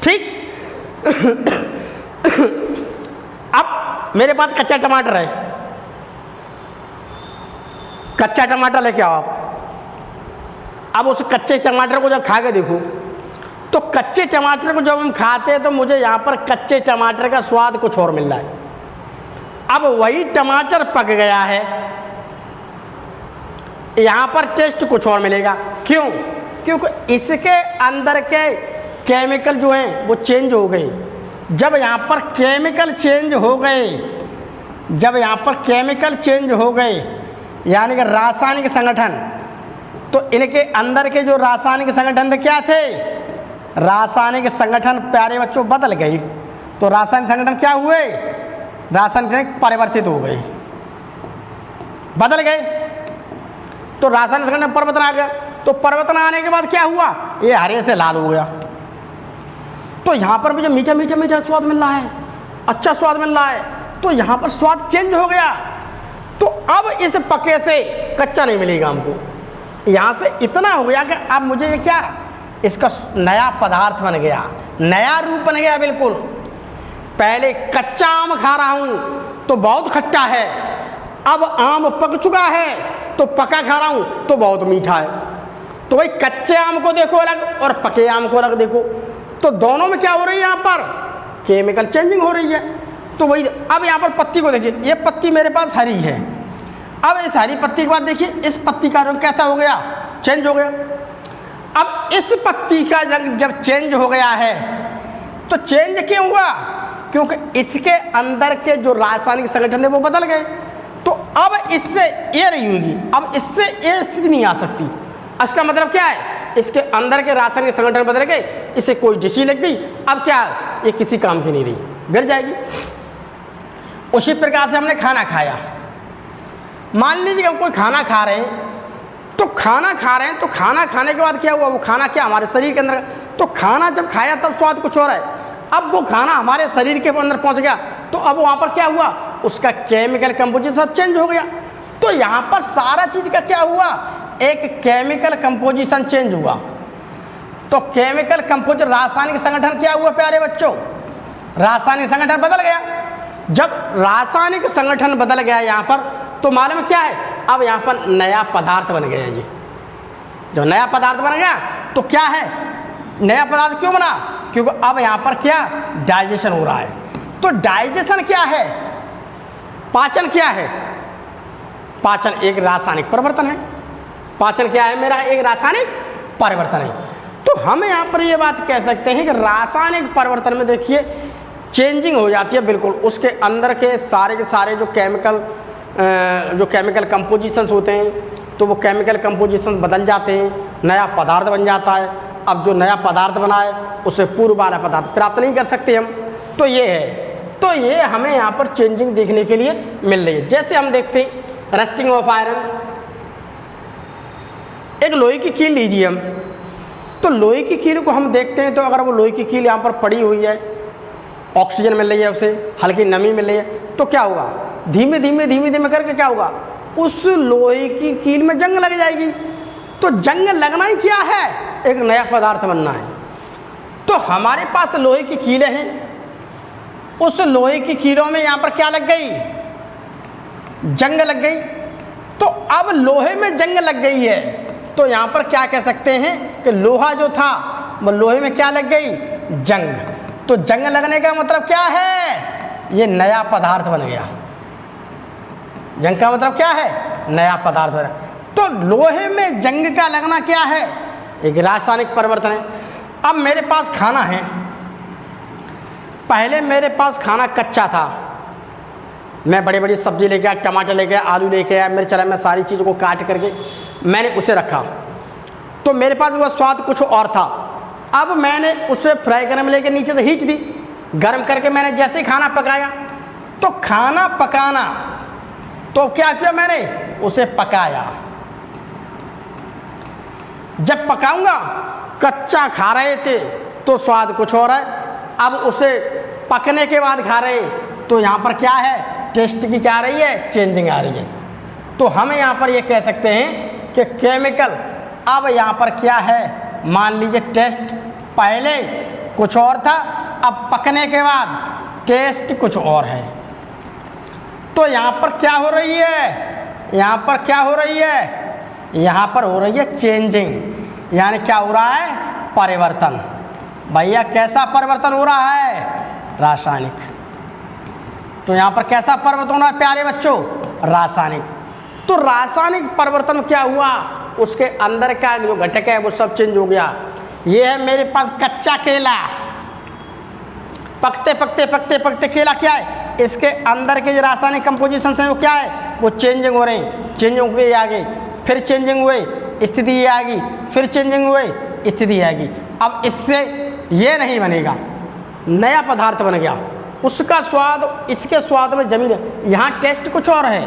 ठीक अब मेरे पास कच्चा टमाटर है, कच्चा टमाटर लेके आओ आप। अब उस कच्चे टमाटर को जब खा के देखो तो कच्चे टमाटर को जब हम खाते हैं तो मुझे यहाँ पर कच्चे टमाटर का स्वाद कुछ और मिल रहा है। अब वही टमाटर पक गया है, यहाँ पर टेस्ट कुछ और मिलेगा। क्यों, क्योंकि इसके अंदर के केमिकल जो हैं वो चेंज हो गए। जब यहाँ पर केमिकल चेंज हो गए, जब यहाँ पर केमिकल चेंज हो गए यानी कि रासायनिक संगठन, तो इनके अंदर के जो रासायनिक संगठन थे क्या थे, रासायनिक संगठन प्यारे बच्चों बदल गए। तो रासायनिक संगठन क्या हुए, रासायनिक परिवर्तित हो गए, बदल गए। तो रासायनिक संगठन परिवर्तन आ गया। तो परिवर्तन आने के बाद क्या हुआ, ये हरे से लाल हो गया। तो यहाँ पर मुझे मीठा मीठा मीठा स्वाद मिल रहा है, अच्छा स्वाद मिल रहा है, तो यहाँ पर स्वाद चेंज हो गया। तो अब इस पके से कच्चा नहीं मिलेगा हमको, यहाँ से इतना हो गया कि अब मुझे ये क्या, इसका नया पदार्थ बन गया, नया रूप बन गया बिल्कुल। पहले कच्चा आम खा रहा हूँ तो बहुत खट्टा है, अब आम पक चुका है तो पका खा रहा हूँ तो बहुत मीठा है। तो भाई कच्चे आम को देखो अलग और पके आम को अलग देखो, तो दोनों में क्या हो रही है, यहाँ पर केमिकल चेंजिंग हो रही है। तो वही अब यहाँ पर पत्ती को देखिए, ये पत्ती मेरे पास हरी है, अब इस हरी पत्ती के बाद देखिए इस पत्ती का रंग कैसा हो गया, चेंज हो गया। अब इस पत्ती का रंग जब चेंज हो गया है तो चेंज क्यों हुआ, क्योंकि इसके अंदर के जो रासायनिक संगठन है वो बदल गए। तो अब इससे ये नहीं होगी, अब इससे ये स्थिति नहीं आ सकती। इसका मतलब क्या है, इसके अंदर के रासायनिक संगठन बदल गए, इसे कोई डिशी लग गई, अब क्या ये किसी काम की नहीं रही, गिर जाएगी। उसी प्रकार से हमने खाना खाया, मान लीजिए हम कोई खाना खा रहे हैं, तो खाना खा रहे हैं तो खाना खाने के बाद क्या हुआ, वो खाना क्या हमारे शरीर के अंदर, तो खाना जब खाया तब स्वाद कुछ और है, अब वो खाना हमारे शरीर के अंदर पहुंच गया तो अब वहाँ पर क्या हुआ, उसका केमिकल कंपोजिशन सब चेंज हो गया। तो यहाँ पर सारा चीज़ का क्या हुआ, एक केमिकल कंपोजिशन चेंज हुआ। तो केमिकल कंपोजिशन रासायनिक संगठन क्या हुआ प्यारे बच्चों, रासायनिक संगठन बदल गया। जब रासायनिक संगठन बदल गया यहाँ पर, तो मालूम क्या है, अब यहाँ पर नया पदार्थ बन गया। ये जब नया पदार्थ बन गया तो क्या है, नया पदार्थ क्यों बना, क्योंकि अब यहाँ पर क्या डाइजेशन हो रहा है। तो डाइजेशन क्या है, पाचन क्या है, पाचन एक रासायनिक परिवर्तन है। पाचन क्या है मेरा, एक रासायनिक परिवर्तन है। तो हम यहाँ पर ये बात कह सकते हैं कि रासायनिक परिवर्तन में देखिए चेंजिंग हो जाती है बिल्कुल, उसके अंदर के सारे जो केमिकल कंपोजिशंस होते हैं, तो वो केमिकल कंपोजिशंस बदल जाते हैं, नया पदार्थ बन जाता है। अब जो नया पदार्थ बना है उससे पूर्व वाला पदार्थ प्राप्त नहीं कर सकते हम। तो ये है, तो ये हमें यहाँ पर चेंजिंग देखने के लिए मिल रही है। जैसे हम देखते हैं रस्टिंग ऑफ आयरन, एक लोहे की कील लीजिए हम, तो लोहे की कील को हम देखते हैं, तो अगर वो लोहे की कील यहाँ पर पड़ी हुई है, ऑक्सीजन मिल रही है, उसे हल्की नमी मिल रही है, तो क्या होगा, धीमे धीमे करके क्या होगा, उस लोहे की कील में जंग लग जाएगी। तो जंग लगना ही क्या है, एक नया पदार्थ बनना है। तो हमारे पास लोहे की कीलें हैं, उस लोहे की कीलों में यहाँ पर क्या लग गई, जंग लग गई। तो अब लोहे में जंग लग गई है, तो यहाँ पर क्या कह सकते हैं कि लोहा जो था वो लोहे में क्या लग गई, जंग। तो जंग लगने का मतलब क्या है, ये नया पदार्थ बन गया। जंग का मतलब क्या है, नया पदार्थ बना। तो लोहे में जंग का लगना क्या है, एक रासायनिक परिवर्तन है। अब मेरे पास खाना है, पहले मेरे पास खाना कच्चा था, मैं बड़ी बड़ी सब्जी लेके आया, टमाटर लेके आया, आलू लेके आया, मिर्च मैं सारी चीज़ों को काट करके मैंने उसे रखा, तो मेरे पास वह स्वाद कुछ और था। अब मैंने उसे फ्राई करने में लेके नीचे से हीट दी, गर्म करके मैंने जैसे ही खाना पकाया, तो खाना पकाना, तो क्या किया मैंने, उसे पकाया। जब पकाऊंगा, कच्चा खा रहे थे तो स्वाद कुछ और है, अब उसे पकने के बाद खा रहे तो यहाँ पर क्या है, टेस्ट की क्या आ रही है, चेंजिंग आ रही है। तो हम यहाँ पर ये कह सकते हैं कि केमिकल अब यहाँ पर क्या है, मान लीजिए टेस्ट पहले कुछ और था, अब पकने के बाद टेस्ट कुछ और है। तो यहाँ पर क्या हो रही है, यहाँ पर क्या हो रही है, यहाँ पर हो रही है चेंजिंग, यानी क्या हो रहा है, परिवर्तन। भैया कैसा परिवर्तन हो रहा है, रासायनिक। तो यहाँ पर कैसा परिवर्तन हो रहा है प्यारे बच्चों, रासायनिक। तो रासायनिक परिवर्तन क्या हुआ, उसके अंदर का जो घटक है वो सब चेंज हो गया। ये है मेरे पास कच्चा केला, पकते केला क्या है, इसके अंदर के जो रासायनिक कंपोजिशन हैं वो क्या है, वो चेंजिंग हो रहे हैं, चेंजिंग हुए आगे, फिर चेंजिंग हुए स्थिति ये आएगी, फिर चेंजिंग हुए स्थिति आएगी। अब इससे ये नहीं बनेगा, नया पदार्थ बन गया, उसका स्वाद इसके स्वाद में जमीन है। यहाँ टेस्ट कुछ और है,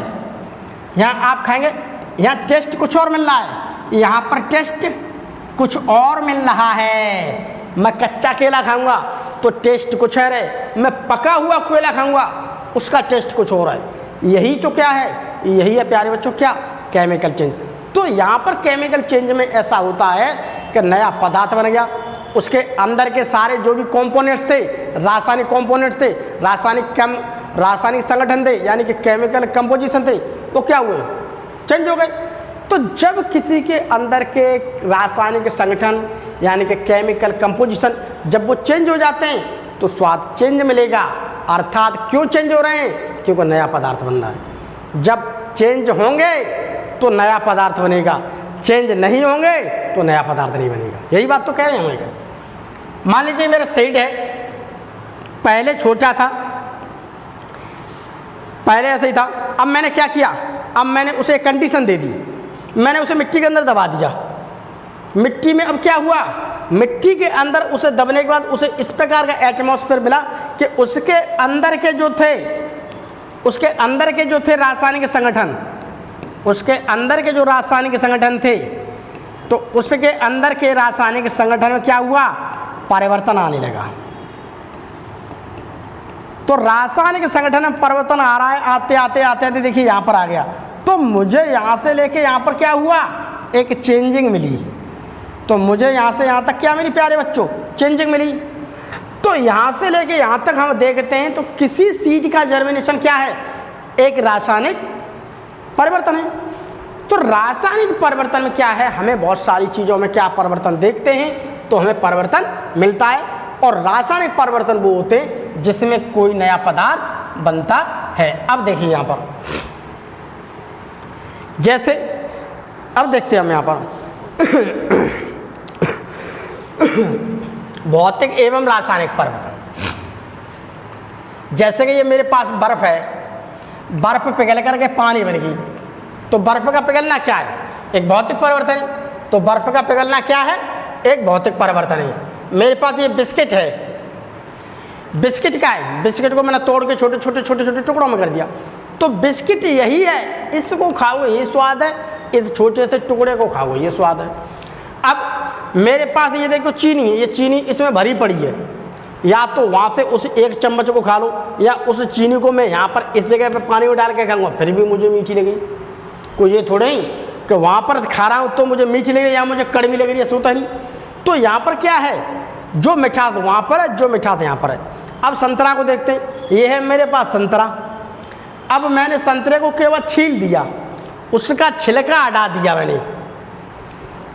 यहाँ आप खाएंगे, यहाँ टेस्ट कुछ और मिल रहा है, यहाँ पर टेस्ट कुछ और मिल रहा है। मैं कच्चा केला खाऊंगा तो टेस्ट कुछ है रे, मैं पका हुआ केला खाऊंगा उसका टेस्ट कुछ और है। यही तो क्या है, यही है प्यारे बच्चों क्या, केमिकल चेंज। तो यहाँ पर केमिकल चेंज में ऐसा होता है कि नया पदार्थ बन गया, उसके अंदर के सारे जो भी कंपोनेंट्स थे, रासायनिक कंपोनेंट्स थे, रासायनिक संगठन थे, यानी कि केमिकल कंपोजिशन थे, वो क्या हुए, चेंज हो गए। तो जब किसी के अंदर के रासायनिक संगठन यानी कि केमिकल कंपोजिशन जब वो चेंज हो जाते हैं तो स्वाद चेंज मिलेगा। अर्थात क्यों चेंज हो रहे हैं, क्योंकि नया पदार्थ बन रहा है। जब चेंज होंगे तो नया पदार्थ बनेगा, चेंज नहीं होंगे तो नया पदार्थ नहीं बनेगा। यही बात तो कह रहे हैं हमें। मान लीजिए मेरा सीड है, पहले छोटा था, पहले ऐसे ही था, अब मैंने क्या किया, अब मैंने उसे एक कंडीशन दे दी, मैंने उसे मिट्टी के अंदर दबा दिया। मिट्टी में अब क्या हुआ, मिट्टी के अंदर उसे दबने के बाद उसे इस प्रकार का एटमॉस्फेयर मिला कि उसके अंदर के जो थे रासायनिक संगठन, उसके अंदर के जो रासायनिक संगठन थे, तो उसके अंदर के रासायनिक संगठन में क्या हुआ, परिवर्तन आने लगा। तो रासायनिक संगठन में परिवर्तन आ रहा है, आते आते देखिए यहाँ पर आ गया। तो मुझे यहाँ से लेके यहाँ पर क्या हुआ, एक चेंजिंग मिली। तो मुझे यहाँ से यहाँ तक क्या मिली प्यारे बच्चों, चेंजिंग मिली। तो तो यहाँ से लेके यहाँ तक हम देखते हैं तो किसी चीज का जर्मिनेशन क्या है, एक रासायनिक परिवर्तन है। तो रासायनिक परिवर्तन में क्या है, हमें बहुत सारी चीज़ों में क्या परिवर्तन देखते हैं तो हमें परिवर्तन मिलता है। और रासायनिक परिवर्तन वो होते हैं जिसमें कोई नया पदार्थ बनता है। अब देखिए यहाँ पर जैसे अब देखते हैं हम यहाँ पर भौतिक एवं रासायनिक परिवर्तन। जैसे कि ये मेरे पास बर्फ है, बर्फ पिघल करके पानी बन गई, तो बर्फ का पिघलना क्या है, एक भौतिक परिवर्तन है। तो बर्फ का पिघलना क्या है, एक भौतिक परिवर्तन है। मेरे पास ये बिस्किट है, बिस्किट क्या है, बिस्किट को मैंने तोड़ के छोटे छोटे छोटे छोटे टुकड़ों में कर दिया, तो बिस्किट यही है, इसको खाओ ये स्वाद है, इस छोटे से टुकड़े को खाओ ये स्वाद है। अब मेरे पास ये देखो चीनी है, ये चीनी इसमें भरी पड़ी है, या तो वहाँ से उस एक चम्मच को खा लो, या उस चीनी को मैं यहाँ पर इस जगह पे पानी में डाल के खाऊंगा फिर भी मुझे मीठी लगी। कोई ये थोड़े ही कि वहाँ पर खा रहा हूँ तो मुझे मीठी लग रही है या मुझे कड़वी लग रही है, सोता नहीं। तो यहाँ पर क्या है, जो मिठास वहाँ पर है, जो मिठास यहाँ पर है। अब संतरा को देखते हैं, ये है मेरे पास संतरा। अब मैंने संतरे को केवल छील दिया, उसका छिलका हटा दिया मैंने,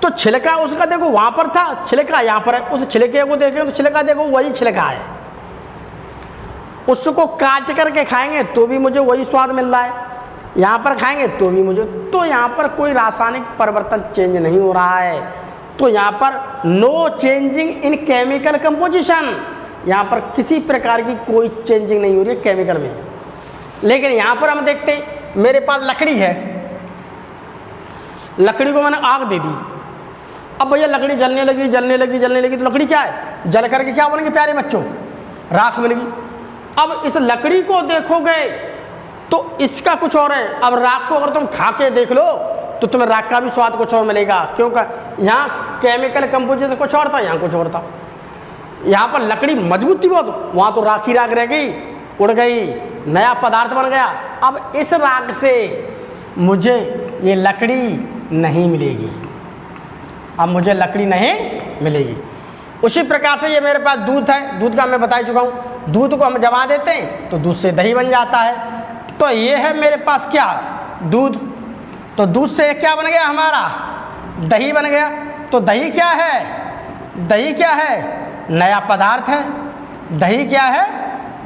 तो छिलका उसका देखो वहाँ पर था, छिलका यहाँ पर है। उस छिलके को देखें तो छिलका देखो वही छिलका है, उसको काट करके खाएंगे तो भी मुझे वही स्वाद मिल रहा है, यहाँ पर खाएंगे तो भी मुझे। तो यहाँ पर कोई रासायनिक परिवर्तन चेंज नहीं हो रहा है। तो यहाँ पर no changing in chemical composition, यहाँ पर किसी प्रकार की कोई चेंजिंग नहीं हो रही है केमिकल में। लेकिन यहाँ पर हम देखते हैं मेरे पास लकड़ी है, लकड़ी को मैंने आग दे दी, अब भैया लकड़ी जलने लगी जलने लगी जलने लगी, तो लकड़ी क्या है, जल करके क्या बनेगी प्यारे बच्चों, राख मिलेगी। अब इस लकड़ी को देखोगे तो इसका कुछ और है। अब राख को अगर तुम खा के देख लो तो तुम्हें राख का भी स्वाद कुछ और मिलेगा, क्योंकि यहाँ केमिकल कंपोजिशन कुछ और था, यहाँ कुछ और था। यहाँ पर लकड़ी मजबूत थी बहुत, वहाँ तो राख ही राख रह गई, उड़ गई, नया पदार्थ बन गया। अब इस राख से मुझे ये लकड़ी नहीं मिलेगी, अब मुझे लकड़ी नहीं मिलेगी। उसी प्रकार से ये मेरे पास दूध है, दूध का मैं बता चुका हूँ, दूध को हम जमा देते हैं तो दूध से दही बन जाता है। तो ये है मेरे पास क्या, दूध। तो दूध से क्या बन गया हमारा, दही बन गया। तो दही क्या है, दही क्या है, नया पदार्थ है। दही क्या है,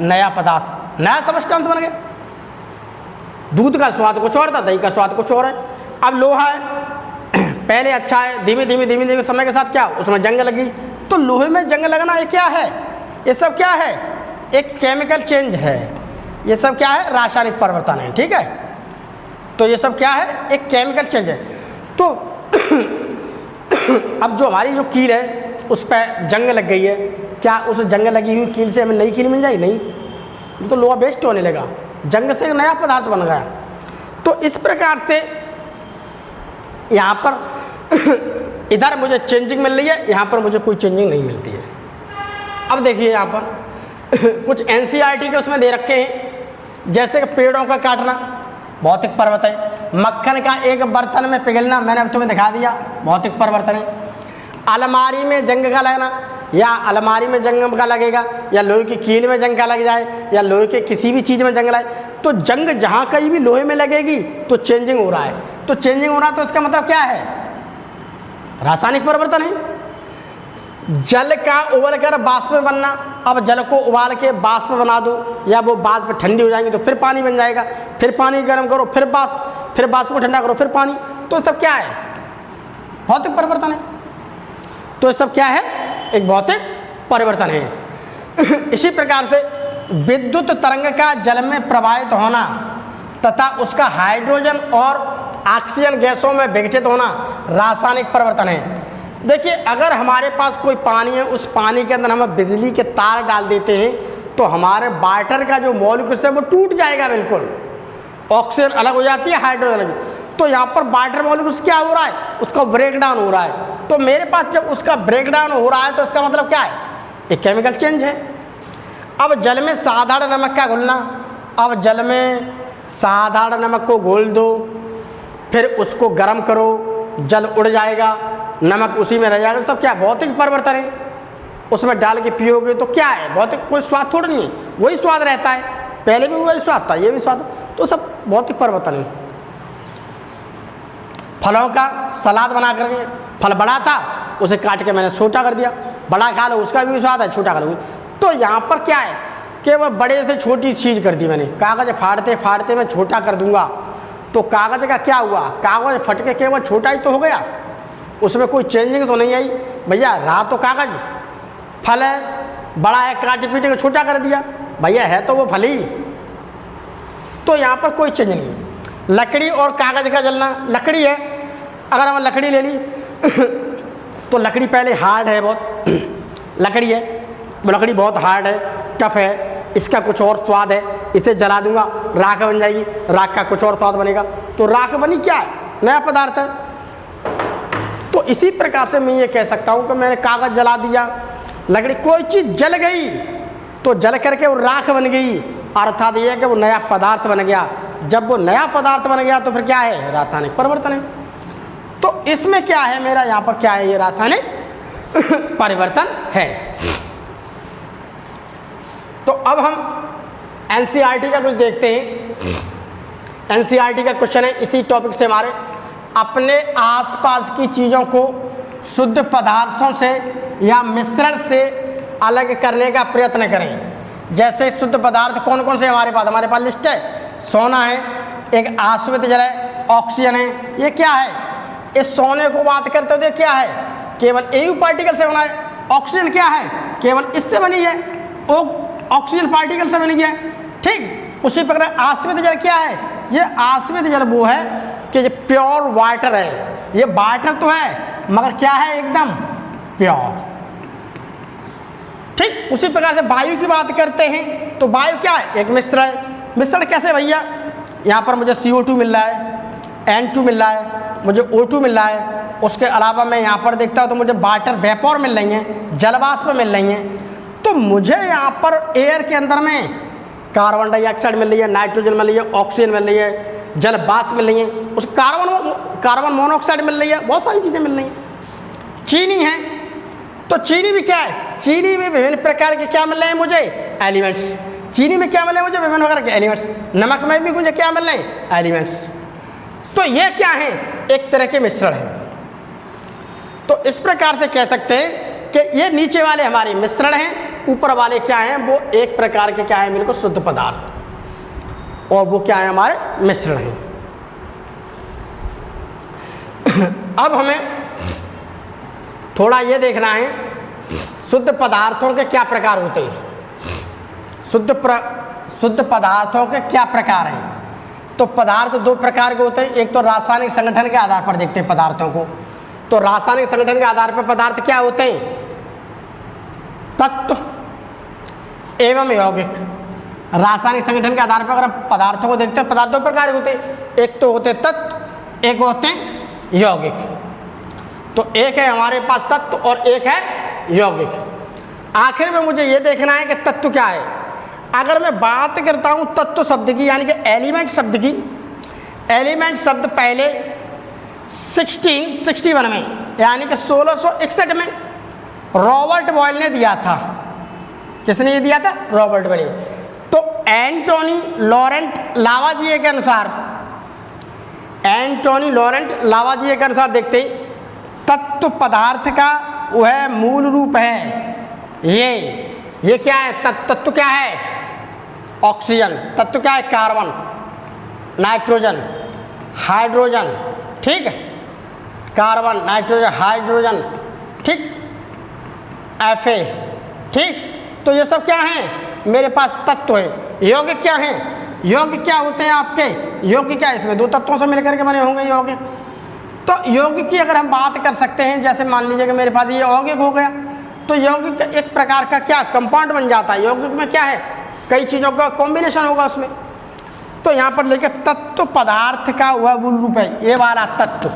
नया पदार्थ, नया सबस्टेंस बन गया। दूध का स्वाद कुछ और था, दही का स्वाद कुछ और है। अब लोहा है, पहले अच्छा है, धीमे धीमे धीमे धीमे समय के साथ क्या उसमें जंग लगी। तो लोहे में जंग लगना ये क्या है, ये सब क्या है, एक केमिकल चेंज है, ये सब क्या है, रासायनिक परिवर्तन है। ठीक है, तो ये सब क्या है, एक केमिकल चेंज है। तो अब जो हमारी जो कील है उस पर जंग लग गई है, क्या उस जंग लगी हुई कील से हमें नई कील मिल जाएगी, नहीं, तो लोहा वेस्ट होने लगा, जंग से एक नया पदार्थ बन गया। तो इस प्रकार से यहाँ पर इधर मुझे चेंजिंग मिल रही है, यहाँ पर मुझे कोई चेंजिंग नहीं मिलती है। अब देखिए यहाँ पर कुछ NCERT के उसमें दे रखे हैं, जैसे कि पेड़ों का काटना भौतिक परिवर्तन है, मक्खन का एक बर्तन में पिघलना मैंने अब तुम्हें दिखा दिया, भौतिक परिवर्तन है। अलमारी में जंग का लगना, या अलमारी में जंग का लगेगा, या लोहे की कील में जंग का लग जाए, या लोहे के किसी भी चीज़ में जंग लगे, तो जंग जहाँ कहीं भी लोहे में लगेगी तो चेंजिंग हो रहा है। तो चेंजिंग हो रहा है तो इसका मतलब क्या है, रासायनिक परिवर्तन है। जल का उबल कर बाष्प में बनना, अब जल को उबाल के बाष्प बना दो, या वो बाष्प ठंडी हो जाएंगी तो फिर पानी बन जाएगा, फिर पानी गर्म करो, फिर बाष्प को ठंडा करो, फिर पानी। तो सब क्या है, भौतिक परिवर्तन है। तो सब क्या है, एक भौतिक परिवर्तन है। इसी प्रकार से विद्युत तरंग का जल में प्रवाहित होना तथा उसका हाइड्रोजन और ऑक्सीजन गैसों में विघटित होना रासायनिक परिवर्तन है। देखिए, अगर हमारे पास कोई पानी है, उस पानी के अंदर हम बिजली के तार डाल देते हैं तो हमारे वाटर का जो मॉलिक्यूल है वो टूट जाएगा, बिल्कुल ऑक्सीजन अलग हो जाती है, हाइड्रोजन अलग। तो यहाँ पर वाटर मॉलिक्यूल्स क्या हो रहा है, उसका ब्रेकडाउन हो रहा है। तो मेरे पास जब उसका ब्रेकडाउन हो रहा है तो इसका मतलब क्या है, एक केमिकल चेंज है। अब जल में साधारण नमक का घुलना, अब जल में साधारण नमक को घोल दो, फिर उसको गर्म करो, जल उड़ जाएगा, नमक उसी में रह जाएगा, सब क्या भौतिक परिवर्तन है। उसमें डाल के पियोगे तो क्या है, बहुत कोई स्वाद थोड़ा नहीं है, वही स्वाद रहता है, पहले भी वही स्वाद था, ये भी स्वाद, तो सब बहुत ही परिवर्तन है। फलों का सलाद बना करके, फल बड़ा था उसे काट के मैंने छोटा कर दिया, बड़ा खा लो उसका भी स्वाद है, छोटा खा लो। तो यहाँ पर क्या है कि वो बड़े से छोटी चीज़ कर दी मैंने, कागज़ फाड़ते फाड़ते मैं छोटा कर दूंगा, तो कागज़ का क्या हुआ, कागज़ फट के केवल छोटा ही तो हो गया, उसमें कोई चेंजिंग तो नहीं आई भैया, रहा तो कागज़, फल है बड़ा है काटे पीटे के छोटा कर दिया भैया, है तो वो फल ही, तो यहाँ पर कोई चेंज नहीं। लकड़ी और कागज़ का जलना, लकड़ी है, अगर हम लकड़ी ले ली तो लकड़ी पहले हार्ड है बहुत, लकड़ी है, लकड़ी बहुत हार्ड है, टफ है, इसका कुछ और स्वाद है, इसे जला दूंगा राख बन जाएगी, राख का कुछ और स्वाद बनेगा, तो राख बनी क्या है, नया पदार्थ है। तो इसी प्रकार से मैं ये कह सकता हूँ कि मैंने कागज़ जला दिया, लकड़ी, कोई चीज़ जल गई तो जल करके वो राख बन गई, अर्थात ये है कि वो नया पदार्थ बन गया। जब वो नया पदार्थ बन गया तो फिर क्या है, रासायनिक परिवर्तन है। तो इसमें क्या है मेरा, यहाँ पर क्या है, ये रासायनिक परिवर्तन है। तो अब हम एनसीईआरटी का कुछ देखते हैं। एनसीईआरटी का क्वेश्चन है इसी टॉपिक से हमारे, अपने आसपास की चीज़ों को शुद्ध पदार्थों से या मिश्रण से अलग करने का प्रयत्न करें। जैसे शुद्ध पदार्थ कौन कौन से हमारे पास लिस्ट है, सोना है, एक आश्रित जल है, ऑक्सीजन है, ये क्या है, इस सोने को बात करते हुए क्या है, केवल एयू पार्टिकल से बना है, ऑक्सीजन क्या है, केवल इससे बनी है, ऑक्सीजन पार्टिकल से बनी है, ठीक। उसी प्रकार आश्रित जल क्या है, ये आश्रित जल वो है कि ये प्योर वाटर है, ये वाटर तो है मगर क्या है, एकदम प्योर, ठीक। उसी प्रकार से वायु की बात करते हैं तो वायु क्या है, एक मिश्रण है। मिश्रण कैसे भैया, यहाँ पर मुझे CO2 मिल रहा है, N2 मिल रहा है, मुझे O2 मिल रहा है, उसके अलावा मैं यहाँ पर देखता हूँ तो मुझे वाटर वेपोर मिल रही हैं, जलवाष्प मिल रही हैं। तो मुझे यहाँ पर एयर के अंदर में कार्बन डाइऑक्साइड मिल रही है, नाइट्रोजन मिल रही है, ऑक्सीजन मिल रही है, जलवाष्प मिल रही है, उस कार्बन मोनोऑक्साइड मिल रही है, बहुत सारी चीज़ें मिल रही हैं। चीनी है तो चीनी भी क्या है, चीनी में विभिन्न प्रकार के क्या मिल रहे हैं मुझे, एलिमेंट्स। चीनी में क्या मिल रहे हैं मुझे, विभिन्न प्रकार के एलिमेंट्स। नमक में भी मुझे क्या मिल रहे हैं, एलिमेंट्स। तो ये क्या है, एक तरह के मिश्रण है। तो इस प्रकार से कह सकते हैं कि ये नीचे वाले हमारे मिश्रण हैं, ऊपर वाले क्या हैं, वो एक प्रकार के क्या है, बिल्कुल शुद्ध पदार्थ, और वो क्या है, हमारे मिश्रण हैं। अब हमें थोड़ा ये देखना है शुद्ध पदार्थों के क्या प्रकार होते हैं, शुद्ध पदार्थों के क्या प्रकार हैं। तो पदार्थ दो प्रकार के होते हैं, एक तो रासायनिक संगठन के आधार पर देखते हैं पदार्थों को। तो रासायनिक संगठन के आधार पर पदार्थ क्या होते हैं, तत्व एवं यौगिक। रासायनिक संगठन के आधार पर अगर हम पदार्थों को देखते हैं, पदार्थ दो प्रकार के होते हैं, एक तो होते तत्व, एक होते हैं यौगिक। तो एक है हमारे पास तत्व और एक है यौगिक। आखिर में मुझे ये देखना है कि तत्व क्या है। अगर मैं बात करता हूँ तत्व शब्द की, यानी कि एलिमेंट शब्द की, एलिमेंट शब्द पहले 1661 में, यानी कि 1661 में रॉबर्ट बॉयल ने दिया था। किसने ये दिया था, रॉबर्ट बॉयल। तो एंटोनी लॉरेंट लावाजिए के अनुसार, एंटोनी लॉरेंट लावाजिए के अनुसार देखते हैं तत्व पदार्थ का वह मूल रूप है। ये क्या है, तत्व क्या है, ऑक्सीजन। तत्व क्या है, कार्बन, नाइट्रोजन, हाइड्रोजन, ठीक है, कार्बन, नाइट्रोजन, हाइड्रोजन, ठीक, Fa, ठीक। तो ये सब क्या है, मेरे पास तत्व है। यौगिक क्या है, यौगिक क्या होते हैं आपके, यौगिक क्या है, इसमें दो तत्वों से मिलकर के बने होंगे यौगिक। तो यौगिक की अगर हम बात कर सकते हैं, जैसे मान लीजिए कि मेरे पास ये यौगिक हो गया, तो यौगिक एक प्रकार का क्या कंपाउंड बन जाता है। यौगिक में क्या है, कई चीज़ों का कॉम्बिनेशन होगा उसमें। तो यहाँ पर लेके तत्व पदार्थ का वह मूल रूप है, ये वाला तत्व,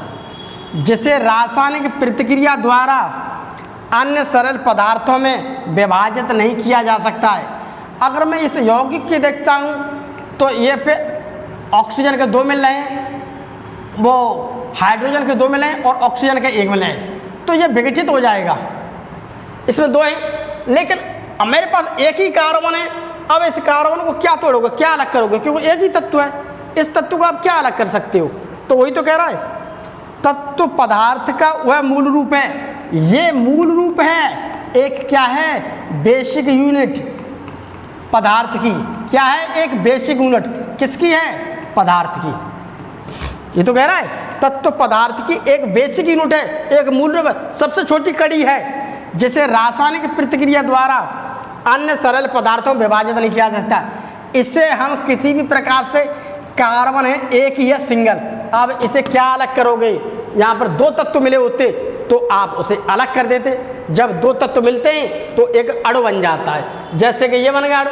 जिसे रासायनिक प्रतिक्रिया द्वारा अन्य सरल पदार्थों में विभाजित नहीं किया जा सकता है। अगर मैं इस यौगिक की देखता हूँ तो ये पे ऑक्सीजन के दो मिल रहे हैं, वो हाइड्रोजन के दो मिले और ऑक्सीजन के एक मिले, तो ये विघटित हो जाएगा। इसमें दो है लेकिन अब मेरे पास एक ही कार्बन है, अब इस कार्बन को क्या तोड़ोगे, क्या अलग करोगे, क्योंकि एक ही तत्व है, इस तत्व को आप क्या अलग कर सकते हो। तो वही तो कह रहा है, तत्व पदार्थ का वह मूल रूप है, ये मूल रूप है, एक क्या है, बेसिक यूनिट पदार्थ की, क्या है, एक बेसिक यूनिट किसकी है, पदार्थ की। ये तो कह रहा है तत्व पदार्थ की एक बेसिक यूनिट है, एक मूल रूप है, सबसे छोटी कड़ी है, जिसे रासायनिक प्रतिक्रिया द्वारा अन्य सरल पदार्थों में विभाजित नहीं किया जा सकता। इसे हम किसी भी प्रकार से, कार्बन है एक ही है सिंगल, अब इसे क्या अलग करोगे, यहाँ पर दो तत्व मिले होते तो आप उसे अलग कर देते, जब दो तत्व मिलते हैं तो एक अणु बन जाता है, जैसे कि ये बन गया अणु,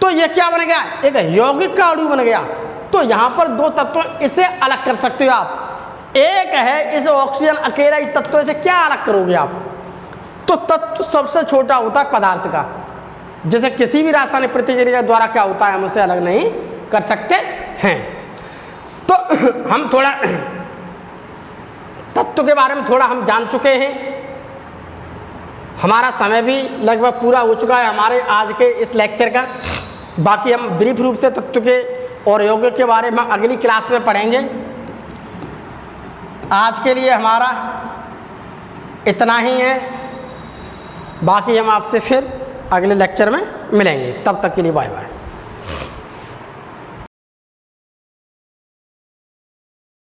तो ये क्या बन गया, एक यौगिक का अणु बन गया। तो यहाँ पर दो तत्व, इसे अलग कर सकते हो आप, एक है इस ऑक्सीजन अकेला ही तत्व, इसे क्या अलग करोगे आप। तो तत्व सबसे छोटा होता है पदार्थ का, जैसे किसी भी रासायनिक प्रतिक्रिया द्वारा क्या होता है, हम उसे अलग नहीं कर सकते हैं। तो हम थोड़ा तत्व के बारे में थोड़ा हम जान चुके हैं, हमारा समय भी लगभग पूरा हो चुका है हमारे आज के इस लेक्चर का। बाकी हम ब्रीफ रूप से तत्व के और यौगिक के बारे में अगली क्लास में पढ़ेंगे। आज के लिए हमारा इतना ही है, बाकी हम आपसे फिर अगले लेक्चर में मिलेंगे, तब तक के लिए बाय बाय।